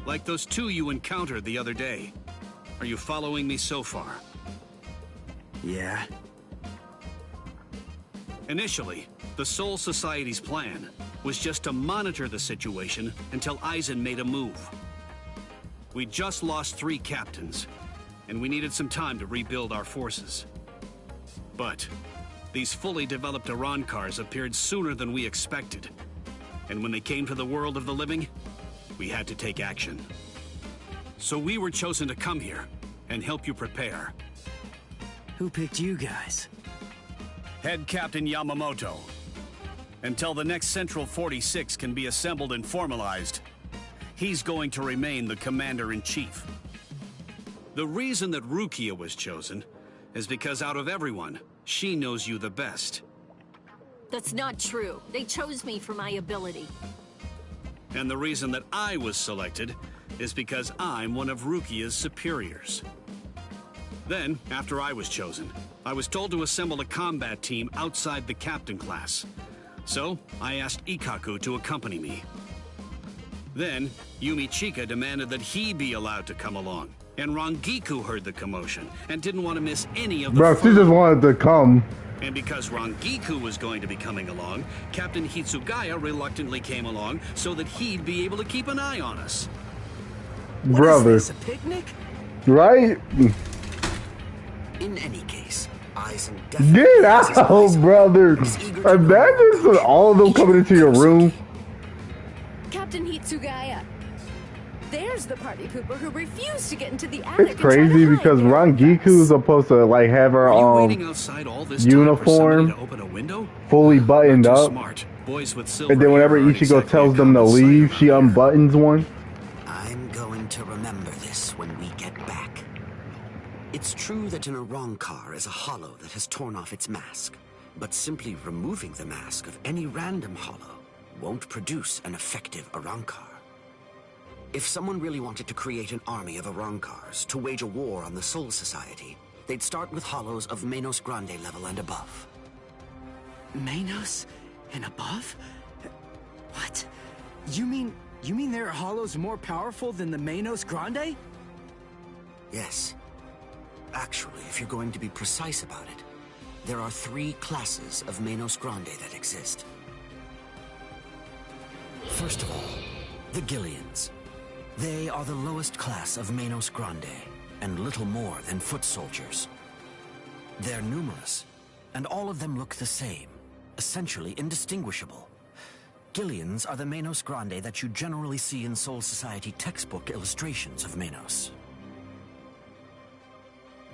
Speaker 14: Like those two you encountered the other day. Are you following me so far?
Speaker 5: Yeah.
Speaker 14: Initially, the Soul Society's plan was just to monitor the situation until Aizen made a move. We just lost 3 captains, and we needed some time to rebuild our forces. But these fully developed Iran cars appeared sooner than we expected. And when they came to the world of the living, we had to take action. So we were chosen to come here and help you prepare.
Speaker 5: Who picked you guys?
Speaker 14: Head Captain Yamamoto. Until the next Central 46 can be assembled and formalized, he's going to remain the Commander-in-Chief. The reason that Rukia was chosen is because out of everyone, she knows you the best.
Speaker 15: That's not true. They chose me for my ability.
Speaker 14: And the reason that I was selected is because I'm one of Rukia's superiors. Then, after I was chosen, I was told to assemble a combat team outside the captain class. So, I asked Ikkaku to accompany me. Then, Yumi Chika demanded that he be allowed to come along. And Rangiku heard the commotion and didn't want to miss any of the
Speaker 1: Bro, she just wanted to come.
Speaker 14: And because Rangiku was going to be coming along, Captain Hitsugaya reluctantly came along so that he'd be able to keep an eye on us.
Speaker 1: Brother.
Speaker 5: Is this, a picnic?
Speaker 1: Right?
Speaker 2: In any case, Aizen
Speaker 1: Get out, brother. Imagine all of them coming into your room.
Speaker 17: Captain Hitsugaya. There's the party pooper who refused to get into the attic.
Speaker 1: It's crazy because Rangiku is supposed to like have her uniform fully buttoned up, and then whenever Ichigo tells them to leave, she unbuttons one.
Speaker 2: I'm going to remember this when we get back. It's true that an Iran car is a hollow that has torn off its mask, but simply removing the mask of any random hollow won't produce an effective Iran car. If someone really wanted to create an army of Iran cars to wage a war on the Soul Society, they'd start with hollows of Menos Grande level and above.
Speaker 5: Menos and above? What? You mean there are hollows more powerful than the Menos Grande?
Speaker 2: Yes. Actually, if you're going to be precise about it, there are 3 classes of Menos Grande that exist. First of all, the Gillians. They are the lowest class of Menos Grande, and little more than foot soldiers. They're numerous, and all of them look the same, essentially indistinguishable. Gillians are the Menos Grande that you generally see in Soul Society textbook illustrations of Menos.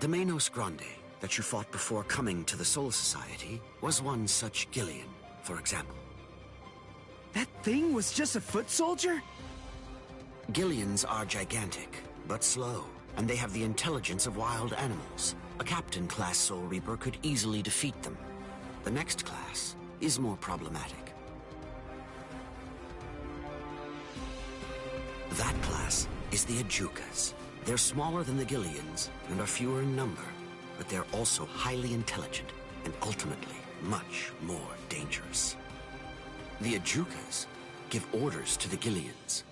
Speaker 2: The Menos Grande that you fought before coming to the Soul Society was one such Gillian, for example.
Speaker 5: That thing was just a foot soldier?
Speaker 2: Gillians are gigantic, but slow, and they have the intelligence of wild animals. A captain-class Soul Reaper could easily defeat them. The next class is more problematic. That class is the Ajukas. They're smaller than the Gillians and are fewer in number, but they're also highly intelligent and ultimately much more dangerous. The Ajukas give orders to the Gillians.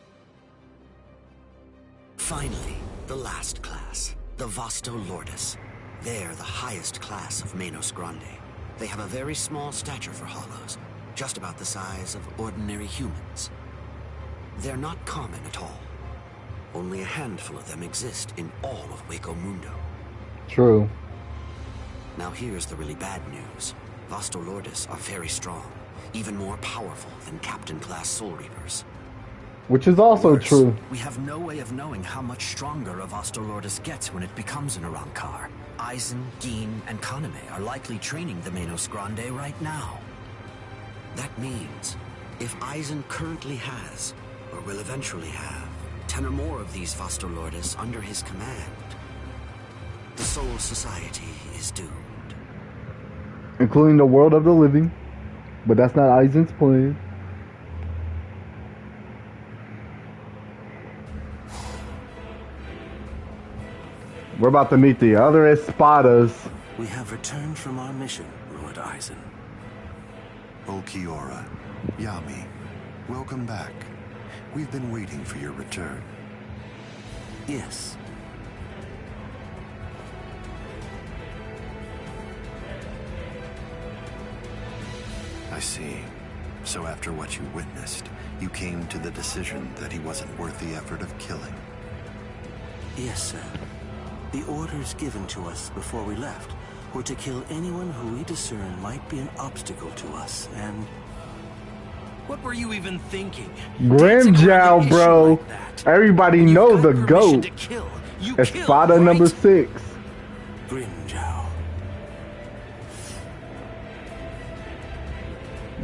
Speaker 2: Finally, the last class, the Vasto Lordis. They're the highest class of Menos Grande. They have a very small stature for hollows, just about the size of ordinary humans.
Speaker 5: They're not common at all. Only a handful of them exist in all of Waco Mundo.
Speaker 1: True.
Speaker 5: Now here's the really bad news. Vostolordes are very strong, even more powerful than Captain-class Soul Reapers.
Speaker 1: Which is also
Speaker 5: Worse,
Speaker 1: true.
Speaker 5: we have no way of knowing how much stronger a Vostolordes gets when it becomes an Arankar. Aizen, Gin, and Kaname are likely training the Menos Grande right now. That means, if Aizen currently has, or will eventually have, 10 or more of these Vostolordes under his command, the Soul Society is doomed.
Speaker 1: Including the world of the living. But that's not Aizen's plan. We're about to meet the other Espadas.
Speaker 13: We have returned from our mission, Lord Aizen.
Speaker 18: Ulquiorra, Yami, welcome back. We've been waiting for your return.
Speaker 13: Yes.
Speaker 18: I see. So after what you witnessed, you came to the decision that he wasn't worth the effort of killing.
Speaker 13: Yes, sir. The orders given to us before we left were to kill anyone who we discern might be an obstacle to us, and...
Speaker 19: What were you even thinking?
Speaker 1: Grimjow, bro. Everybody know the GOAT. Espada number 6.
Speaker 13: Grimjow.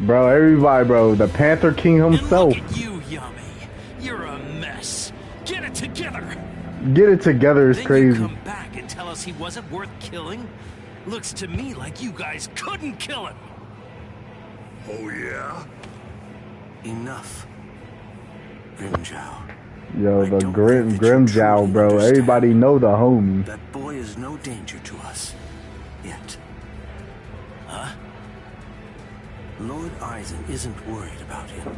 Speaker 1: Bro, everybody, bro. The Panther King himself.
Speaker 19: And look at you, Yami. You're a mess. Get it together.
Speaker 1: Get it together is crazy.
Speaker 19: Then you come back and tell us he wasn't worth killing? Looks to me like you guys couldn't kill him.
Speaker 6: Oh, yeah?
Speaker 13: Enough. Grimjow.
Speaker 1: Yo, the Grimjow, bro. Everybody know the homie.
Speaker 13: That boy is no danger to us. Yet.
Speaker 19: Huh?
Speaker 13: Lord Aizen isn't worried about him.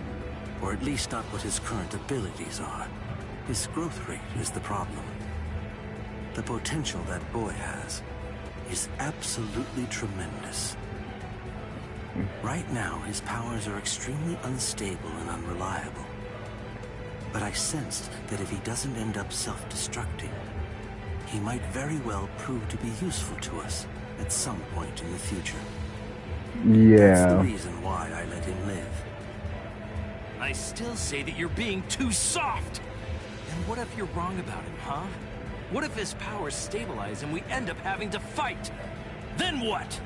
Speaker 13: Or at least not what his current abilities are. His growth rate is the problem. The potential that boy has is absolutely tremendous. Right now, his powers are extremely unstable and unreliable. But I sensed that if he doesn't end up self-destructing, he might very well prove to be useful to us at some point in the future.
Speaker 1: Yeah.
Speaker 13: That's the reason why I let him live.
Speaker 19: I still say that you're being too soft. And what if you're wrong about him, huh? What if his powers stabilize and we end up having to fight? Then what?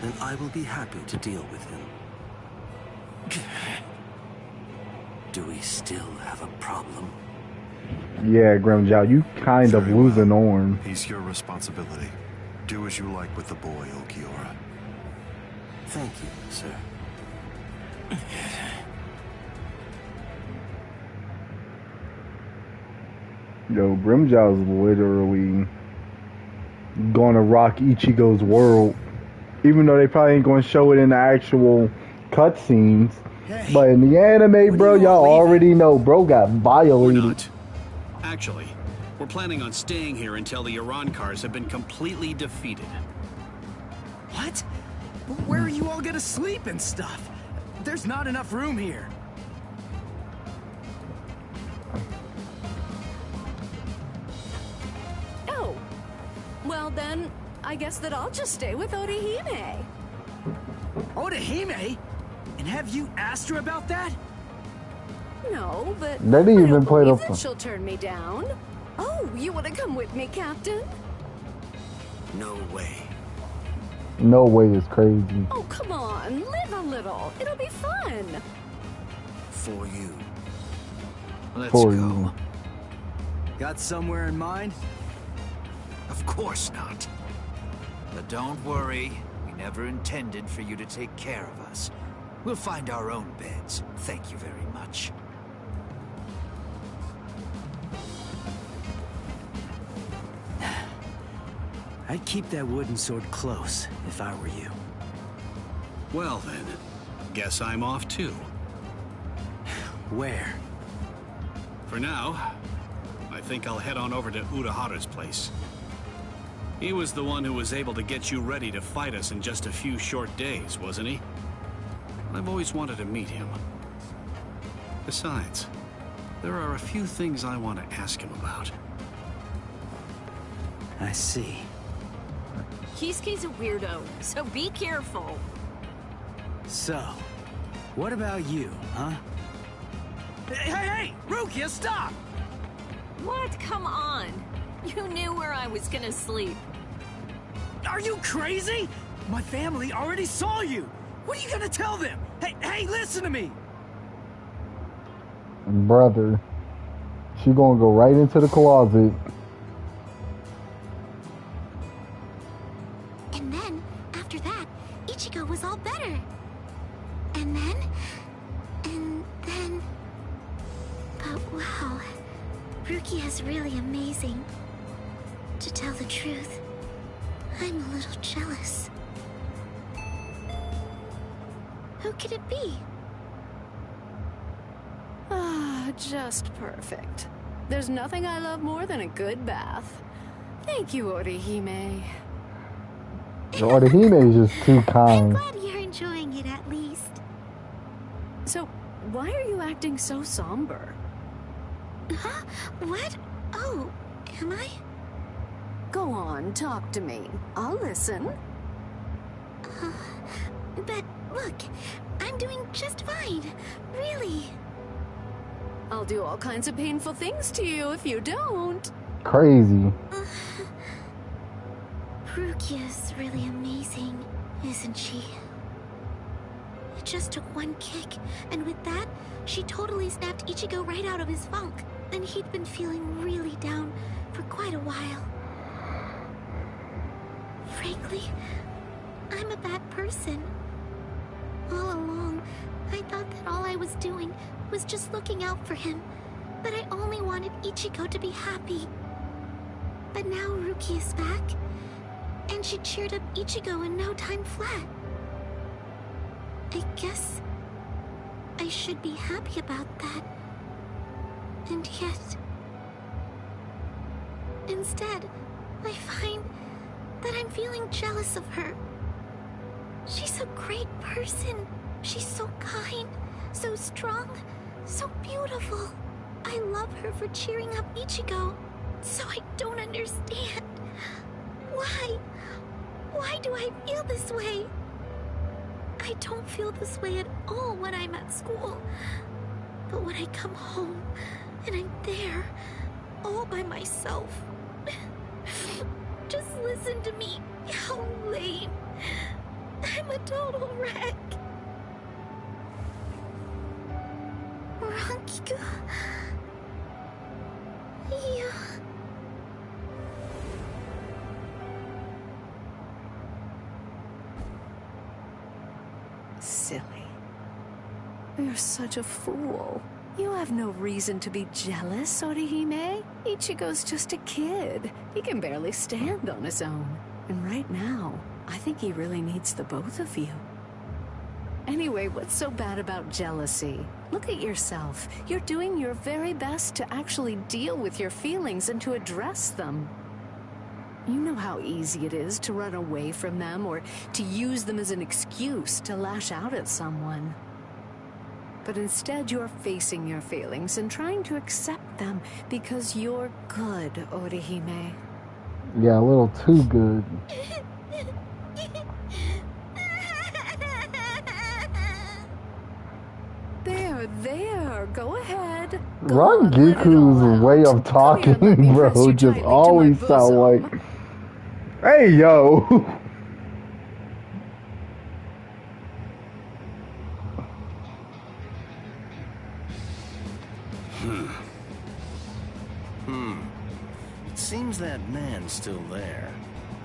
Speaker 13: Then I will be happy to deal with him. Do we still have a problem?
Speaker 1: Yeah, Grimjow, you kind of lose an arm.
Speaker 18: He's your responsibility. Do as you like with the boy, Ulquiorra.
Speaker 13: Thank you, sir.
Speaker 1: Yo, Grimjow's literally gonna rock Ichigo's world. Even though they probably ain't gonna show it in the actual cutscenes. Hey, but in the anime, bro, y'all already know bro got violated.
Speaker 14: We're not. Actually, we're planning on staying here until the Arankars have been completely defeated.
Speaker 20: What? But where are you all gonna sleep and stuff? There's not enough room here.
Speaker 17: Oh. Well then, I guess that I'll just stay with Orihime.
Speaker 20: Orihime? And have you asked her about that?
Speaker 17: No, but
Speaker 1: they didn't even play the.
Speaker 17: She'll turn me down. Oh, you want to come with me, Captain?
Speaker 5: No way.
Speaker 1: No way is crazy.
Speaker 17: Oh, come on, live a little. It'll be fun.
Speaker 5: For you.
Speaker 20: Let's
Speaker 1: For
Speaker 20: go.
Speaker 1: you.
Speaker 20: Got somewhere in mind?
Speaker 21: Of course not. But don't worry, we never intended for you to take care of us. We'll find our own beds. Thank you very much.
Speaker 20: I'd keep that wooden sword close if I were you.
Speaker 14: Well then, guess I'm off too.
Speaker 20: Where?
Speaker 14: For now, I think I'll head on over to Urahara's place. He was the one who was able to get you ready to fight us in just a few short days, wasn't he? I've always wanted to meet him. Besides, there are a few things I want to ask him about.
Speaker 5: I see.
Speaker 15: Kisuke's a weirdo, so be careful.
Speaker 20: So, what about you, huh? Hey! Rukia, stop!
Speaker 15: What? Come on. You knew where I was gonna sleep.
Speaker 20: Are you crazy? My family already saw you. What are you gonna tell them? Hey, listen to me.
Speaker 1: Brother, she gonna go right into the closet.
Speaker 7: And then, after that, Ichigo was all better. And then... But wow, Rukia is really amazing. To tell the truth, I'm a little jealous. Who could it be?
Speaker 17: Ah, just perfect. There's nothing I love more than a good bath. Thank you, Orihime.
Speaker 1: Orihime is just too kind.
Speaker 7: I'm glad you're enjoying it at least.
Speaker 17: So, why are you acting so somber?
Speaker 7: Huh? What? Oh, am I?
Speaker 17: Go on, talk to me. I'll listen.
Speaker 7: But look, I'm doing just fine. Really.
Speaker 17: I'll do all kinds of painful things to you if you don't.
Speaker 1: Crazy.
Speaker 7: Rukia's really amazing, isn't she? It just took one kick, and with that, she totally snapped Ichigo right out of his funk. And he'd been feeling really down for quite a while. Frankly, I'm a bad person. All along, I thought that all I was doing was just looking out for him, that I only wanted Ichigo to be happy. But now Ruki is back, and she cheered up Ichigo in no time flat. I guess I should be happy about that. And yet, instead, I find that I'm feeling jealous of her. She's a great person. She's so kind, so strong, so beautiful. I love her for cheering up Ichigo. So I don't understand. Why? Why do I feel this way? I don't feel this way at all when I'm at school. But when I come home, and I'm there, all by myself. Just listen to me. How lame. I'm a total wreck. Rankiku. Yeah.
Speaker 17: Silly. You're such a fool. You have no reason to be jealous, Orihime. Ichigo's just a kid. He can barely stand on his own. And right now, I think he really needs the both of you. Anyway, what's so bad about jealousy? Look at yourself. You're doing your very best to actually deal with your feelings and to address them. You know how easy it is to run away from them or to use them as an excuse to lash out at someone. But instead, you're facing your feelings and trying to accept them because you're good, Orihime.
Speaker 1: Yeah, a little too good.
Speaker 17: There, go ahead.
Speaker 1: Rangiku's way of talking, bro, just always sound like, hey, yo.
Speaker 10: It seems that man's still there.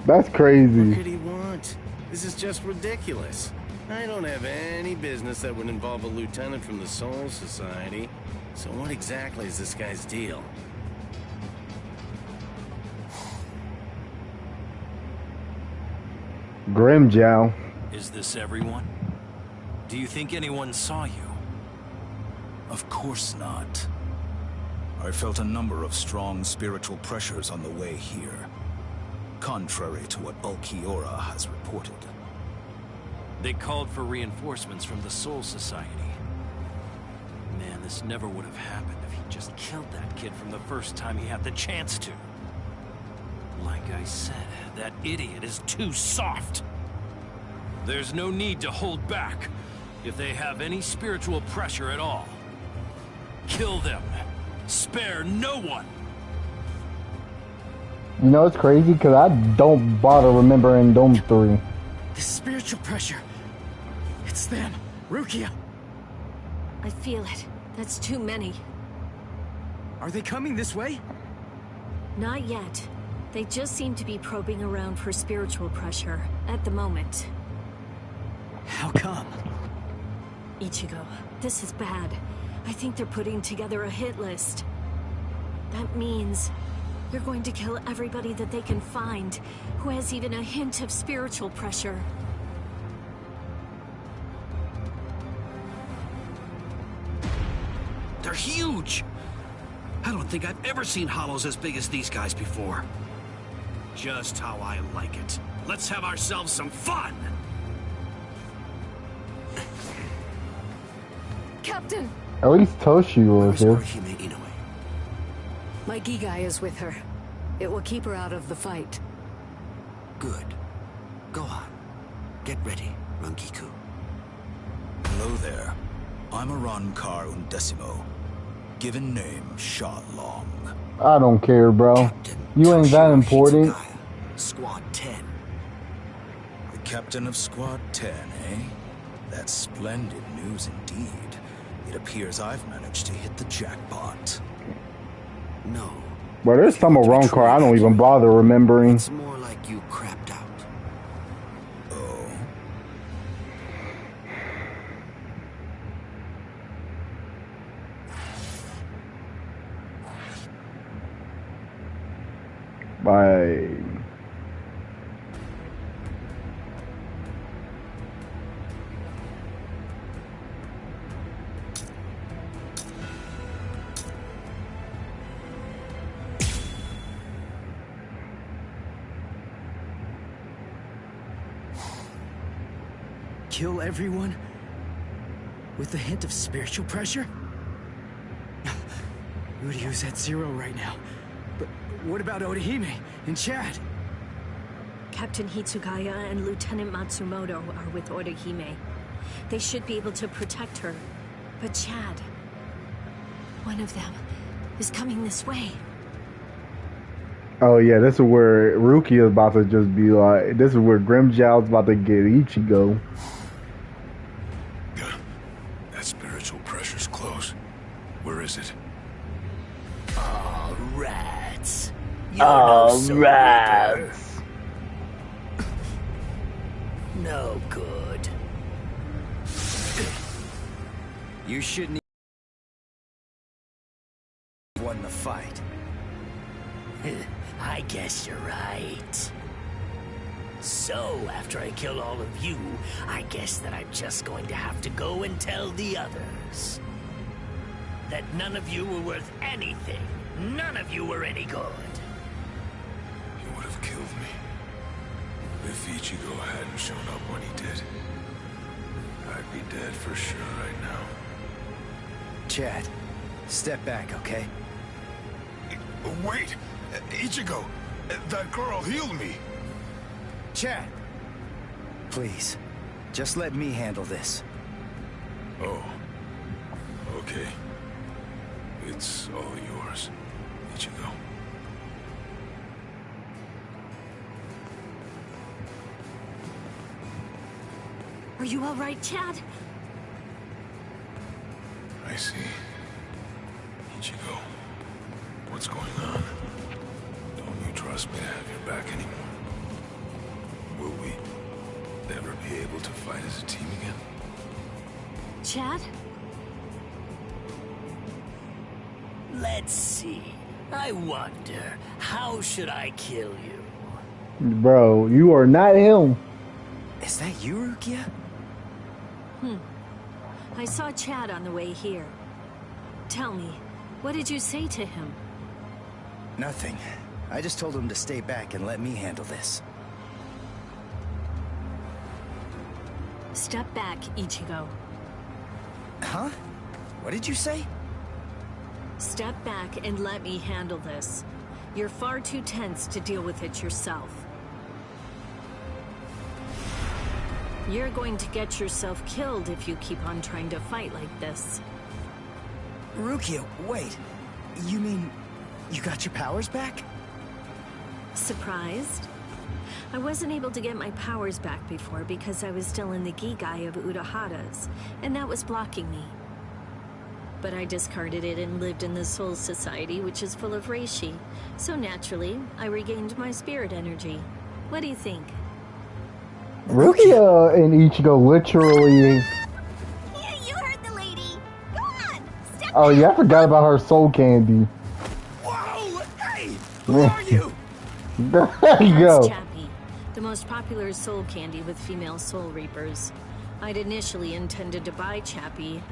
Speaker 1: That's crazy.
Speaker 10: What could he want? This is just ridiculous. I don't have any business that would involve a lieutenant from the Soul Society. So what exactly is this guy's deal?
Speaker 1: Grimjow.
Speaker 11: Is this everyone? Do you think anyone saw you?
Speaker 22: Of course not. I felt a number of strong spiritual pressures on the way here, contrary to what Ulquiorra has reported.
Speaker 11: They called for reinforcements from the Soul Society. Man,
Speaker 19: this never would have happened if he just killed that kid from the first time he had the chance to. Like I said, that idiot is too soft. There's no need to hold back if they have any spiritual pressure at all. Kill them. Spare no one.
Speaker 1: You know, it's crazy because I don't bother remembering Doom 3.
Speaker 20: The spiritual pressure. It's them. Rukia.
Speaker 15: I feel it. That's too many.
Speaker 20: Are they coming this way?
Speaker 15: Not yet. They just seem to be probing around for spiritual pressure at the moment.
Speaker 20: How come?
Speaker 15: Ichigo, this is bad. I think they're putting together a hit list. That means they're going to kill everybody that they can find who has even a hint of spiritual pressure.
Speaker 14: They're huge! I don't think I've ever seen hollows as big as these guys before. Just how I like it. Let's have ourselves some fun!
Speaker 17: Captain!
Speaker 1: At least Toshi was here.
Speaker 17: My Gigai is with her. It will keep her out of the fight.
Speaker 13: Good. Go on. Get ready, Rangiku.
Speaker 22: Hello there. I'm Arankar Undecimo. Given name, Sha Long.
Speaker 1: I don't care, bro. You ain't that important.
Speaker 13: Squad 10.
Speaker 22: The captain of Squad 10, eh? That's splendid news indeed. It appears I've managed to hit the jackpot.
Speaker 13: No.
Speaker 1: But there's some Arankar I don't even bother remembering.
Speaker 13: It's more like you crapped out.
Speaker 22: Oh?
Speaker 1: Bye.
Speaker 20: Kill everyone? With a hint of spiritual pressure? Uryu's at 0 right now. But what about Orihime and Chad?
Speaker 15: Captain Hitsugaya and Lieutenant Matsumoto are with Orihime. They should be able to protect her. But Chad... one of them is coming this way.
Speaker 1: Oh yeah, this is where Rukia is about to just be like, this is where Grimjow's about to get Ichigo.
Speaker 9: That spiritual pressure's close. Where is it?
Speaker 8: Oh, rats.
Speaker 1: Rats.
Speaker 8: No good.
Speaker 5: You shouldn't have won the fight.
Speaker 8: I guess you're right. So, after I kill all of you, I guess that I'm just going to have to go and tell the others that none of you were worth anything. None of you were any good.
Speaker 9: He would have killed me if Ichigo hadn't shown up when he did. I'd be dead for sure right now.
Speaker 5: Chad, step back, okay?
Speaker 9: Wait! Ichigo! That girl healed me!
Speaker 5: Chad! Please, just let me handle this.
Speaker 9: Oh. Okay. It's all yours, Ichigo.
Speaker 15: Are you all right, Chad?
Speaker 9: I see. Ichigo, what's going on? Don't you trust me to have your back anymore? Will we ever be able to fight as a team again?
Speaker 15: Chad?
Speaker 8: Let's see. I wonder, how should I kill you?
Speaker 1: Bro, you are not him.
Speaker 5: Is that you, Rukia?
Speaker 15: I saw Chad on the way here. Tell me, what did you say to him?
Speaker 5: Nothing. I just told him to stay back and let me handle this.
Speaker 15: Step back, Ichigo.
Speaker 5: Huh? What did you say?
Speaker 15: Step back and let me handle this. You're far too tense to deal with it yourself. You're going to get yourself killed if you keep on trying to fight like this.
Speaker 20: Rukia, wait. You mean you got your powers back?
Speaker 15: Surprised? I wasn't able to get my powers back before because I was still in the Gigai of Urahara's, and that was blocking me. But I discarded it and lived in the Soul Society, which is full of reishi. So naturally, I regained my spirit energy. What do you think?
Speaker 1: Rukia and Ichigo literally...
Speaker 7: You heard the lady. Go on, step
Speaker 1: Oh yeah, I forgot about her soul candy.
Speaker 20: Whoa! Hey! Who are you?
Speaker 1: There you go.
Speaker 15: That's Chappie, the most popular soul candy with female soul reapers. I'd initially intended to buy Chappie,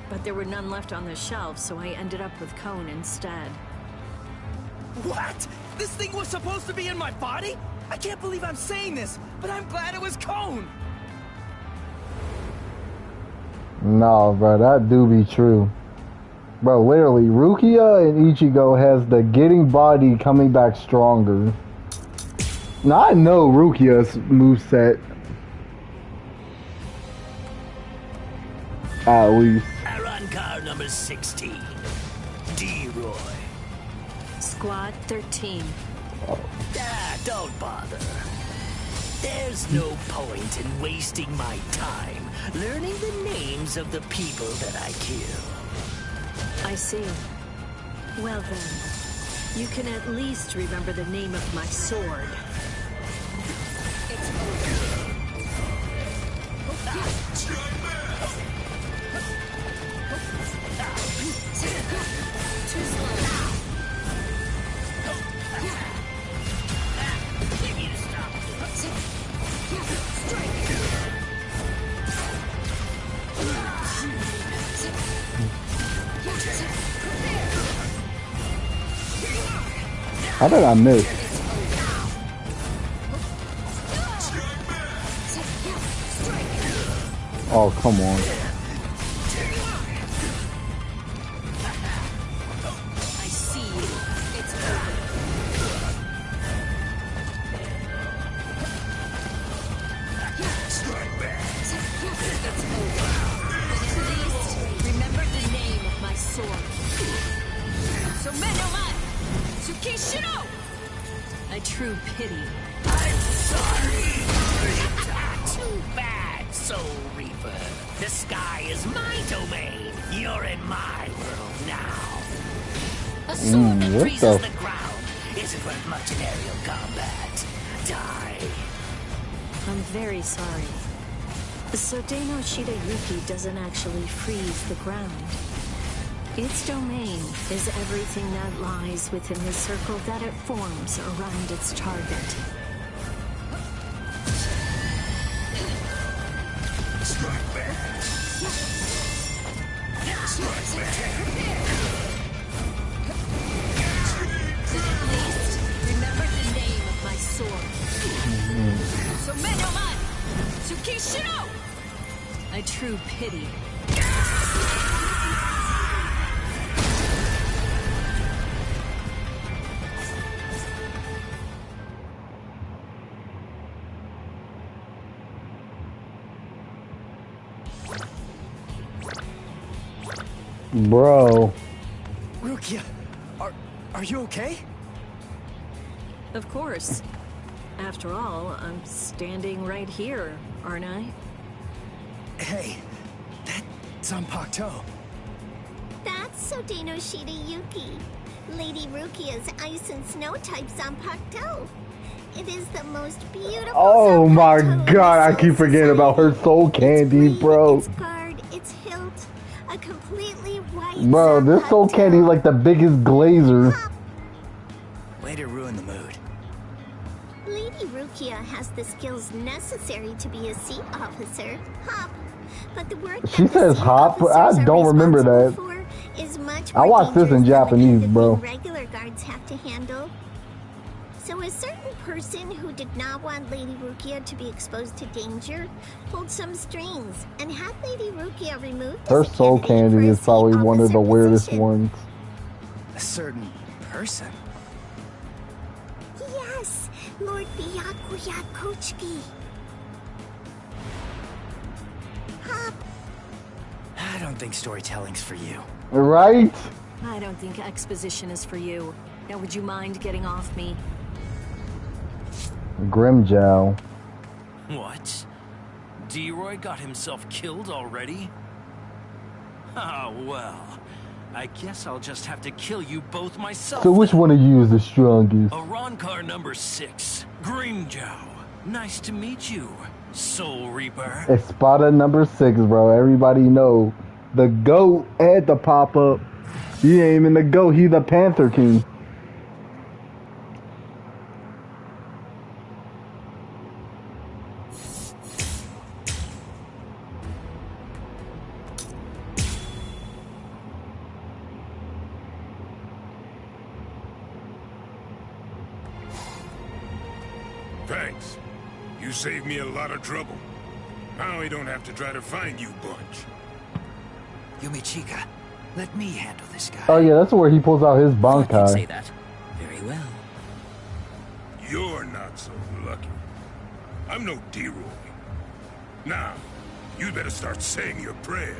Speaker 15: but there were none left on the shelf, so I ended up with Cone instead.
Speaker 20: What? This thing was supposed to be in my body? I can't believe I'm saying this, but I'm glad it was Cone.
Speaker 1: No, bro, that do be true. Bro, literally, Rukia and Ichigo has the getting body coming back stronger. Now, I know Rukia's moveset. At least.
Speaker 4: Aron car number 16. D-Roy.
Speaker 15: Squad 13.
Speaker 4: Ah, don't bother. There's no point in wasting my time learning the names of the people that I kill.
Speaker 15: I see. Well then, you can at least remember the name of my sword.
Speaker 1: How did I miss? Oh, come on.
Speaker 15: I see you. It's over. It's over. But at least remember the name of my sword. So Menoman! Tsukishiro! A true pity.
Speaker 4: I'm sorry. Too bad, Soul Reaper. The sky is my domain. You're in my world now. A sword that freezes the ground isn't worth much in aerial combat. Die.
Speaker 15: I'm very sorry. Sodeno Shidayuki doesn't actually freeze the ground. Its domain is everything that lies within the circle that it forms around its target.
Speaker 6: Strike back. Strike back.
Speaker 15: At least remember the name of my sword. So Menoman! Tsukishiro! A true pity.
Speaker 1: Bro.
Speaker 20: Rukia, are you okay?
Speaker 15: Of course. After all, I'm standing right here, aren't I?
Speaker 20: Hey, that's Zanpakuto.
Speaker 7: That's Sodeno Shidayuki, Lady Rukia's ice and snow type Zanpakuto. It is the most beautiful.
Speaker 1: Oh my god, I keep forgetting about her soul candy, bro.
Speaker 7: Its guard, its hilt, a completely white.
Speaker 1: Bro, this soul candy is like the biggest glazer.
Speaker 20: Way to ruin the mood.
Speaker 7: Lady Rukia has the skills necessary to be a sea officer, Hop. But the work
Speaker 1: She says hop, I don't remember that.
Speaker 7: is much
Speaker 1: I watched this in Japanese, bro.
Speaker 7: Regular guards have to handle. So a certain person who did not want Lady Rukia to be exposed to danger pulled some strings and had Lady Rukia removed.
Speaker 1: Her soul candy is probably one of the weirdest ones.
Speaker 5: A certain person?
Speaker 7: Yes, Lord Byakuya Kochiki.
Speaker 5: I don't think storytelling's for you.
Speaker 1: Right?
Speaker 15: I don't think exposition is for you. Now, would you mind getting off me?
Speaker 1: Grimjow.
Speaker 19: What? D-Roy got himself killed already? Oh, well. I guess I'll just have to kill you both myself.
Speaker 1: So which one of you is the strongest?
Speaker 19: Arankar number 6, Grimjow. Nice to meet you, Soul Reaper.
Speaker 1: Espada number 6, bro. Everybody know. The GOAT had to pop up. He ain't even the GOAT, he the Panther King.
Speaker 9: Thanks. You saved me a lot of trouble. Now I don't have to try to find you bunch.
Speaker 5: Yumichika, let me handle this guy.
Speaker 1: Oh yeah, that's where he pulls out his bankai.
Speaker 16: Say that. Very well.
Speaker 9: You're not so lucky. I'm no D-Roy. Now, you better start saying your prayers.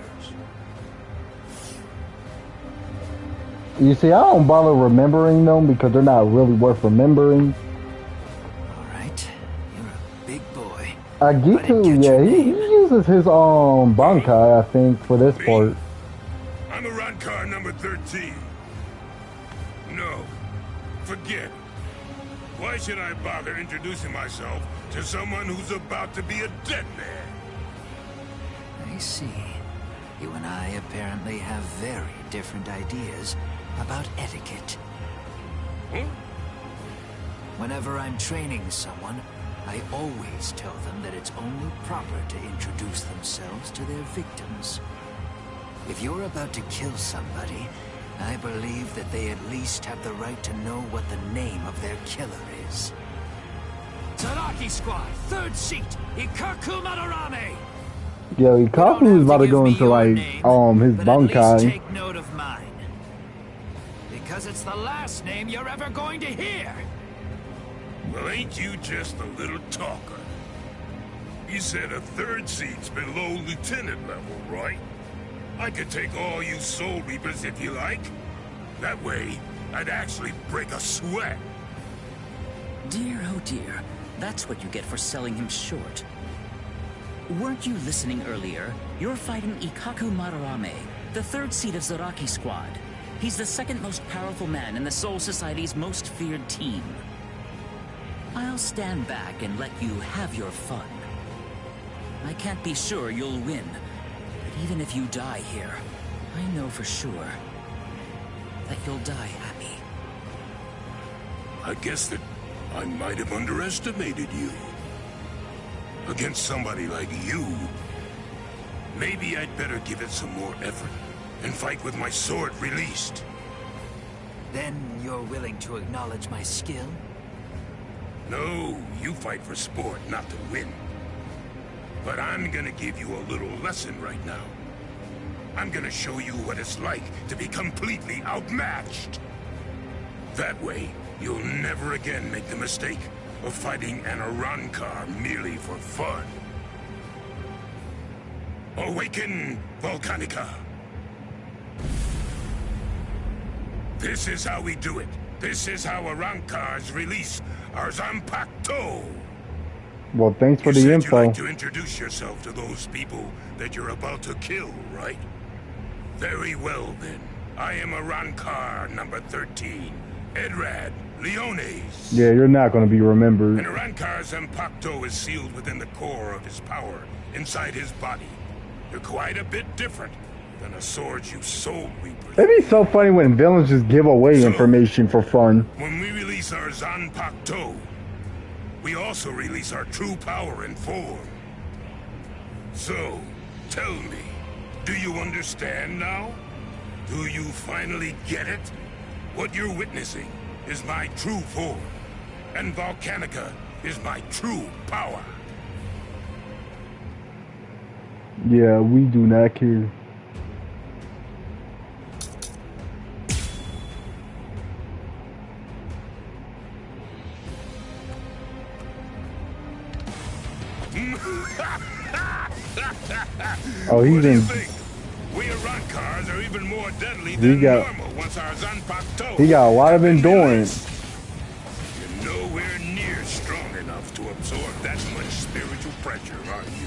Speaker 1: You see, I don't bother remembering them because they're not really worth remembering.
Speaker 5: Alright, you're a big boy.
Speaker 1: Agiku, yeah, he uses his bankai, I think, for this part.
Speaker 9: I'm Arankar number 13. No, forget it. Why should I bother introducing myself to someone who's about to be a dead man?
Speaker 5: I see. You and I apparently have very different ideas about etiquette.
Speaker 9: Huh?
Speaker 5: Whenever I'm training someone, I always tell them that it's only proper to introduce themselves to their victims. If you're about to kill somebody, I believe that they at least have the right to know what the name of their killer is.
Speaker 19: Taraki Squad, 3rd seat, Ikaku Madarame!
Speaker 1: Yo, Ikaku is about to go into like his bankai.
Speaker 19: Take note of mine. Because it's the last name you're ever going to hear!
Speaker 9: Well, ain't you just a little talker? You said a 3rd seat's below lieutenant level, right? I could take all you Soul Reapers if you like. That way, I'd actually break a sweat.
Speaker 16: Dear, oh dear. That's what you get for selling him short. Weren't you listening earlier? You're fighting Ikaku Madarame, the 3rd seat of Zaraki Squad. He's the 2nd most powerful man in the Soul Society's most feared team. I'll stand back and let you have your fun. I can't be sure you'll win, but even if you die here, I know for sure that you'll die happy.
Speaker 9: I guess that I might have underestimated you. Against somebody like you, maybe I'd better give it some more effort and fight with my sword released.
Speaker 5: Then you're willing to acknowledge my skill?
Speaker 9: No, you fight for sport, not to win. But I'm gonna give you a little lesson right now. I'm gonna show you what it's like to be completely outmatched. That way, you'll never again make the mistake of fighting an Arankar merely for fun. Awaken, Volcanica! This is how we do it. This is how Arankars release our Zanpakuto.
Speaker 1: Well, thanks for
Speaker 9: You
Speaker 1: the
Speaker 9: said
Speaker 1: info.
Speaker 9: you'd like to introduce yourself to those people that you're about to kill, right? Very well, then. I am Arankar number 13, Edrad Leones.
Speaker 1: Yeah, you're not going to be remembered.
Speaker 9: And Arankar's Zanpakuto is sealed within the core of his power, inside his body. You're quite a bit different than a sword you Soul Reapers.
Speaker 1: It'd be so funny when villains just give away information for fun.
Speaker 9: When we release our Zanpakuto, we also release our true power and form. So, tell me, do you understand now? Do you finally get it? What you're witnessing is my true form, and Volcanica is my true power.
Speaker 1: Yeah, we do not care. Oh, he's in.
Speaker 9: We Arankars are even more deadly
Speaker 1: He
Speaker 9: than
Speaker 1: got.
Speaker 9: normal once our Zanpakuto.
Speaker 1: He got a lot of endurance.
Speaker 9: You're nowhere near strong enough to absorb that much spiritual pressure, are you?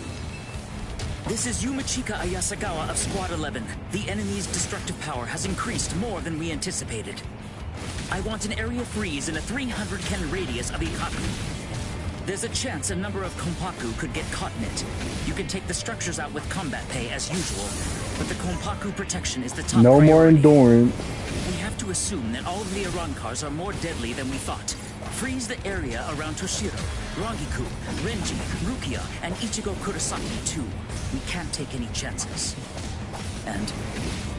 Speaker 16: This is Yumachika Ayasagawa of Squad 11. The enemy's destructive power has increased more than we anticipated. I want an area freeze in a 300 ken radius of Ikaku. There's a chance a number of Konpaku could get caught in it. You can take the structures out with combat pay as usual, but the Konpaku protection is the top
Speaker 1: No
Speaker 16: priority.
Speaker 1: more endurance.
Speaker 16: We have to assume that all of the Arankars are more deadly than we thought. Freeze the area around Toshiro, Rangiku, Renji, Rukia, and Ichigo Kurosaki too. We can't take any chances. And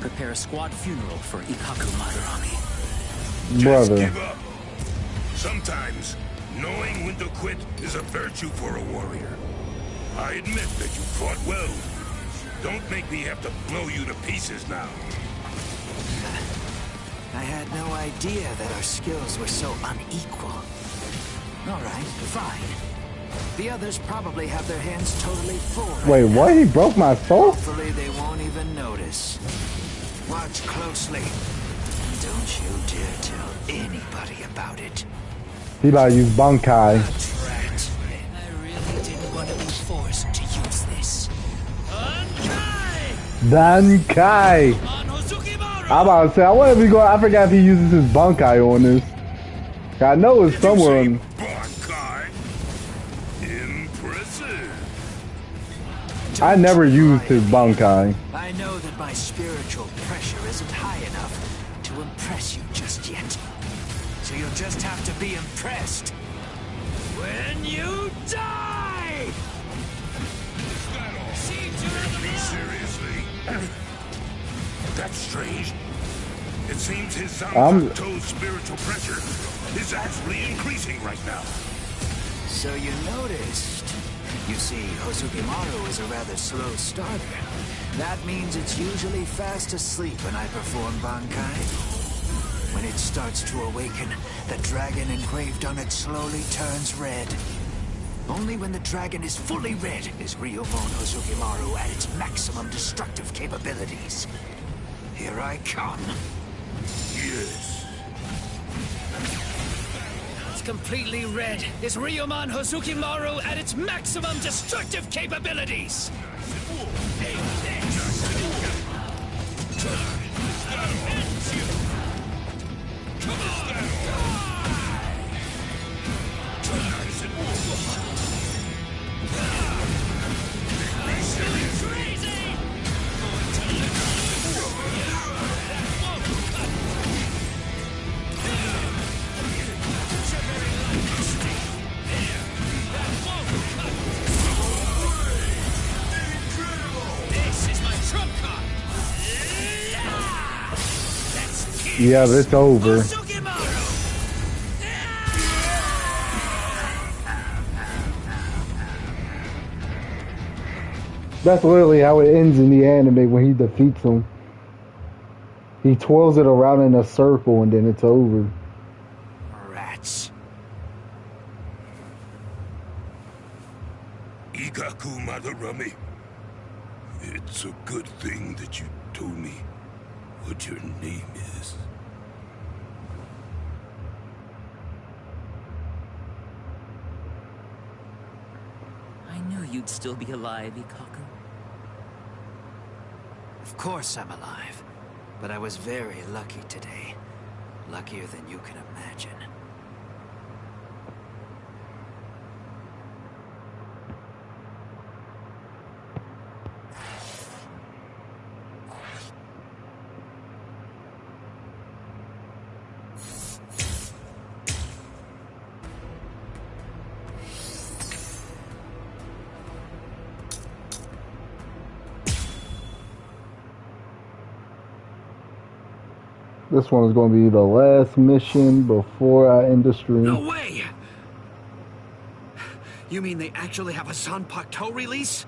Speaker 16: prepare a squad funeral for Ikaku Madarame.
Speaker 1: Brother.
Speaker 9: Just give up. Sometimes, knowing when to quit is a virtue for a warrior. I admit that you fought well. Don't make me have to blow you to pieces now.
Speaker 5: I had no idea that our skills were so unequal. All right, fine. The others probably have their hands totally full.
Speaker 1: Wait, what? He broke my soul?
Speaker 5: Hopefully they won't even notice. Watch closely. Don't you dare tell anybody about it.
Speaker 1: He about to use Bankai.
Speaker 5: I really didn't want to be forced to use this.
Speaker 1: Bankai. I'm about to say, I wonder if he go. I forgot if he uses his Bankai on this. I know it's somewhere. On, I never used his Bankai.
Speaker 5: I know that my spiritual pressure isn't high enough to impress you just yet. So you'll just have to be impressed when you die!
Speaker 9: Seriously? That's strange. It seems his Zanpakuto's spiritual pressure is actually increasing right now.
Speaker 5: So you noticed. You see, Hozukimaru is a rather slow starter. That means it's usually fast asleep when I perform Bankai. When it starts to awaken, the dragon engraved on it slowly turns red. Only when the dragon is fully red is Ryomon Hozukimaru at its maximum destructive capabilities. Here I come.
Speaker 9: Yes.
Speaker 20: It's completely red. Is Ryomon Hozukimaru at its maximum destructive capabilities?
Speaker 1: Yeah, but it's over. That's literally how it ends in the anime when he defeats him. He twirls it around in a circle and then it's over.
Speaker 5: Rats.
Speaker 9: Ikaku Madarame. It's a good thing that you told me what your name is.
Speaker 16: I knew you'd still be alive, Ikaku.
Speaker 5: Of course I'm alive. But I was very lucky today. Luckier than you can imagine.
Speaker 1: This one is going to be the last mission before I end the stream.
Speaker 20: No way! You mean they actually have a Zanpakuto release?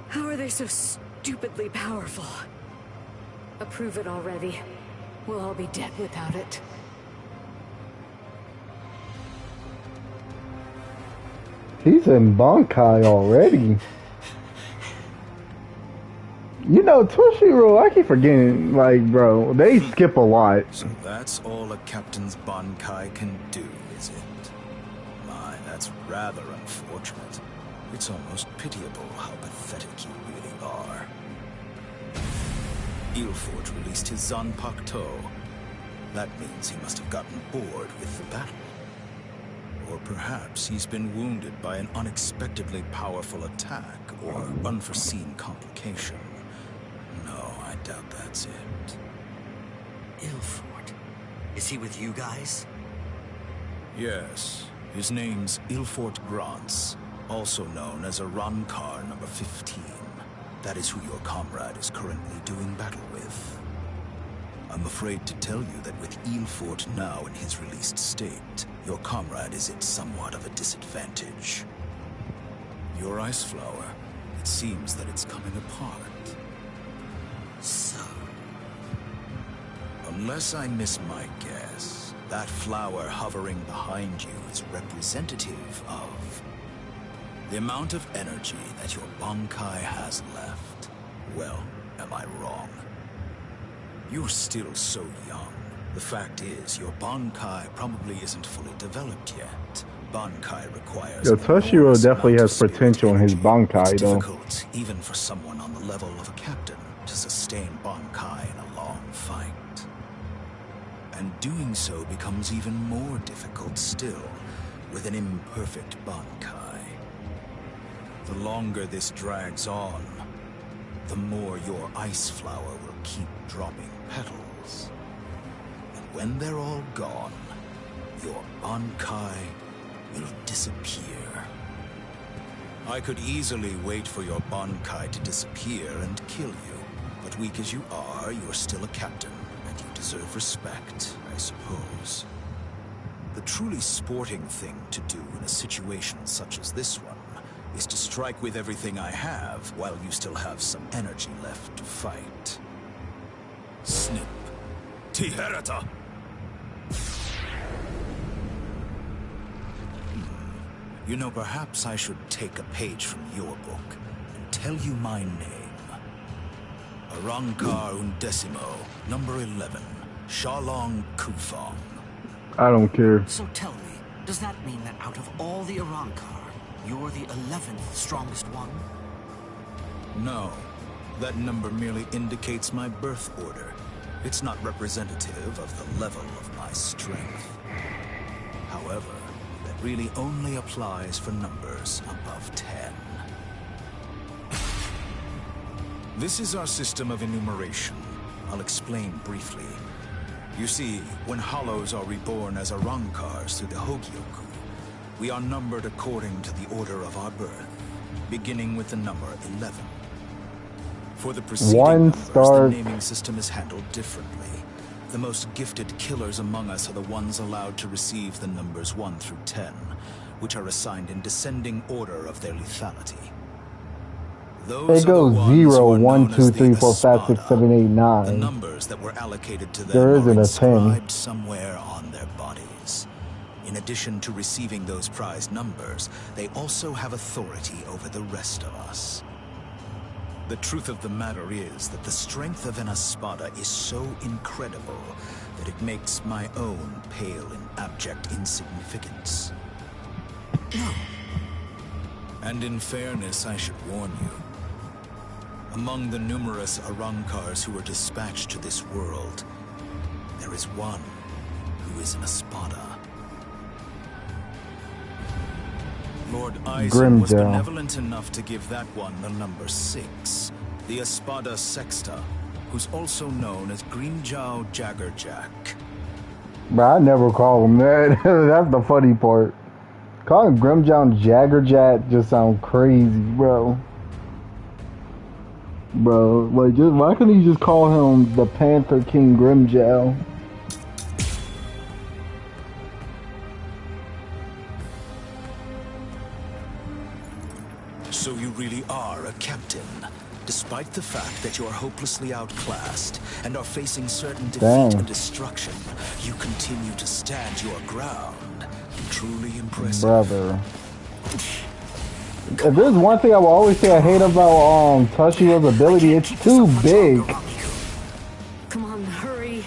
Speaker 17: How are they so stupidly powerful? Approve it already. We'll all be dead without it.
Speaker 1: He's in Bankai already. You know, Toshiro, I keep forgetting, like, bro, they skip a lot.
Speaker 22: So that's all a captain's Bankai can do, is it? My, that's rather unfortunate. It's almost pitiable how pathetic you really are. Ilfort released his Zanpakuto. That means he must have gotten bored with the battle. Or perhaps he's been wounded by an unexpectedly powerful attack or unforeseen complication. No, I doubt that's it.
Speaker 5: Ilfort? Is he with you guys?
Speaker 22: Yes. His name's Ilfort Grants, also known as Arankar number 15. That is who your comrade is currently doing battle with. I'm afraid to tell you that with Ilfort now in his released state, your comrade is at somewhat of a disadvantage. Your ice flower, it seems that it's coming apart.
Speaker 5: So?
Speaker 22: Unless I miss my guess, that flower hovering behind you is representative of the amount of energy that your Bankai has left. Well, am I wrong? You're still so young. The fact is, your Bankai probably isn't fully developed yet. Bankai requires...
Speaker 1: Yo, Toshiro definitely has potential in his Bankai,
Speaker 22: it's
Speaker 1: though.
Speaker 22: difficult, even for someone on the level of a captain, to sustain Bankai in a long fight. And doing so becomes even more difficult still, with an imperfect Bankai. The longer this drags on, the more your ice flower will keep dropping petals. And when they're all gone, your Bankai will disappear. I could easily wait for your Bankai to disappear and kill you, but weak as you are, you're still a captain, and you deserve respect, I suppose. The truly sporting thing to do in a situation such as this one is to strike with everything I have while you still have some energy left to fight. Snip. Tiherata! You know, perhaps I should take a page from your book and tell you my name. Arankar Undecimo, number 11, Shalong Kufong.
Speaker 1: I don't care.
Speaker 5: So tell me, does that mean that out of all the Arankar, you're the 11th strongest one?
Speaker 22: No. That number merely indicates my birth order. It's not representative of the level of my strength. However, that really only applies for numbers above 10. This is our system of enumeration. I'll explain briefly. You see, when Hollows are reborn as Arankars through the Hogyoku, we are numbered according to the order of our birth, beginning with the number 11. For the preceding numbers, the naming system is handled differently. The most gifted killers among us are the ones allowed to receive the numbers 1 through 10, which are assigned in descending order of their lethality. Those
Speaker 1: It goes 0, 1, 2, 3, 4, 5, 6, 7, 8, 9.
Speaker 22: The numbers that were allocated to them
Speaker 1: There
Speaker 22: are
Speaker 1: isn't a 10.
Speaker 22: inscribed somewhere on their bodies. In addition to receiving those prized numbers, they also have authority over the rest of us. The truth of the matter is that the strength of an Espada is so incredible that it makes my own pale in abject insignificance. And in fairness, I should warn you. Among the numerous Arankars who were dispatched to this world, there is one who is an Espada. Lord Eisen was benevolent enough to give that one the number 6, the Espada Sexta, who's also known as Grimjow Jaggerjack.
Speaker 1: Bro, I never call him that. That's the funny part. Calling Grimjow Jaggerjack just sounds crazy, bro. Bro, like, just why couldn't you just call him the Panther King Grimjow?
Speaker 22: So you really are a captain, despite the fact that you are hopelessly outclassed and are facing certain defeat and destruction. You continue to stand your ground. Truly impressive.
Speaker 1: Brother. If there's one thing I will always say I hate about Tushiwa's ability, it's too big.
Speaker 15: Come on, hurry.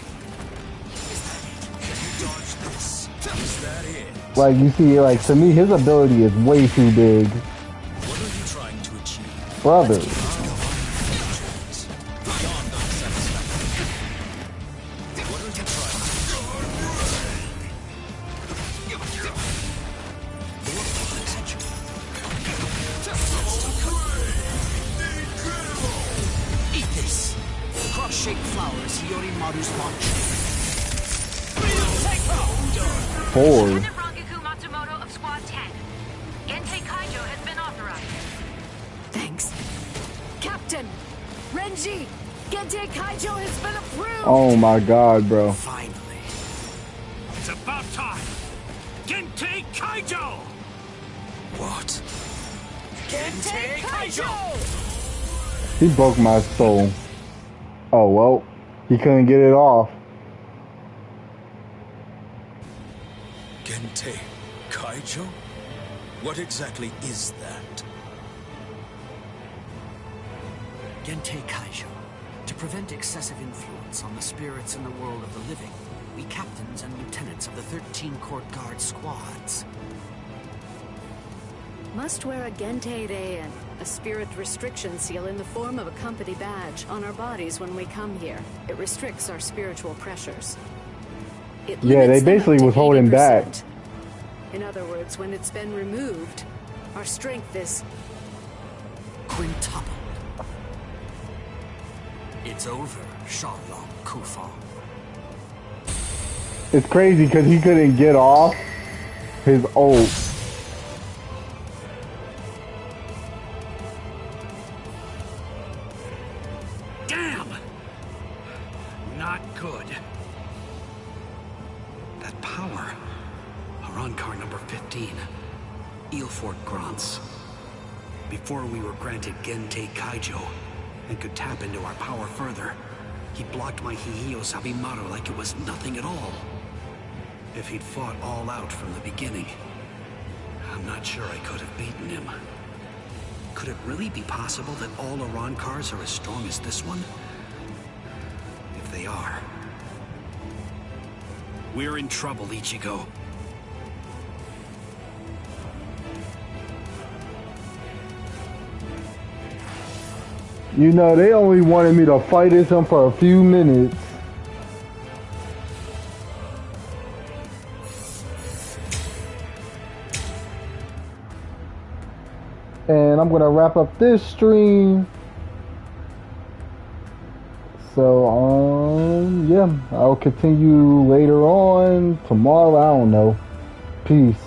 Speaker 1: Like you see, like to me, his ability is way too big.
Speaker 22: What are you trying to achieve?
Speaker 1: Brother.
Speaker 5: Cross-shaped flowers, Yorimaru's launch.
Speaker 1: 4.
Speaker 3: Matsumoto of Squad 10. Gentei Kaijo has been authorized.
Speaker 15: Thanks. Captain! Renji! Gentei Kaijo has been approved!
Speaker 1: Oh my god, bro.
Speaker 5: Finally.
Speaker 14: It's about time! Gentei Kaijo!
Speaker 22: What?
Speaker 5: Gentei Kaijo!
Speaker 1: He broke my soul. Oh well, he couldn't get it off.
Speaker 22: Gentei Kaijo? What exactly is that?
Speaker 5: Gentei Kaijo. To prevent excessive influence on the spirits in the world of the living, we captains and lieutenants of the 13 court guard squads
Speaker 17: Must wear a Gentei Reien, a spirit restriction seal in the form of a company badge, on our bodies when we come here. It restricts our spiritual pressures. It
Speaker 1: Yeah, they
Speaker 17: limits them
Speaker 1: basically
Speaker 17: up to
Speaker 1: was holding
Speaker 17: 80%.
Speaker 1: back.
Speaker 17: In other words, when it's been removed, our strength is
Speaker 5: quintupled. It's over, Shalom Kufang.
Speaker 1: It's crazy because he couldn't get off his ult.
Speaker 14: Damn! Not good. That power. Arankar number 15. Eelfort Grants. Before we were granted Gentei Kaijo and could tap into our power further, he blocked my Hihio Sabimaru like it was nothing at all. If he'd fought all out from the beginning, I'm not sure I could have beaten him. Could it really be possible that all Arankars are as strong as this one? If they are, we're in trouble, Ichigo.
Speaker 1: You know, they only wanted me to fight him for a few minutes. And I'm gonna wrap up this stream. So, yeah, I'll continue later on, tomorrow, I don't know. Peace.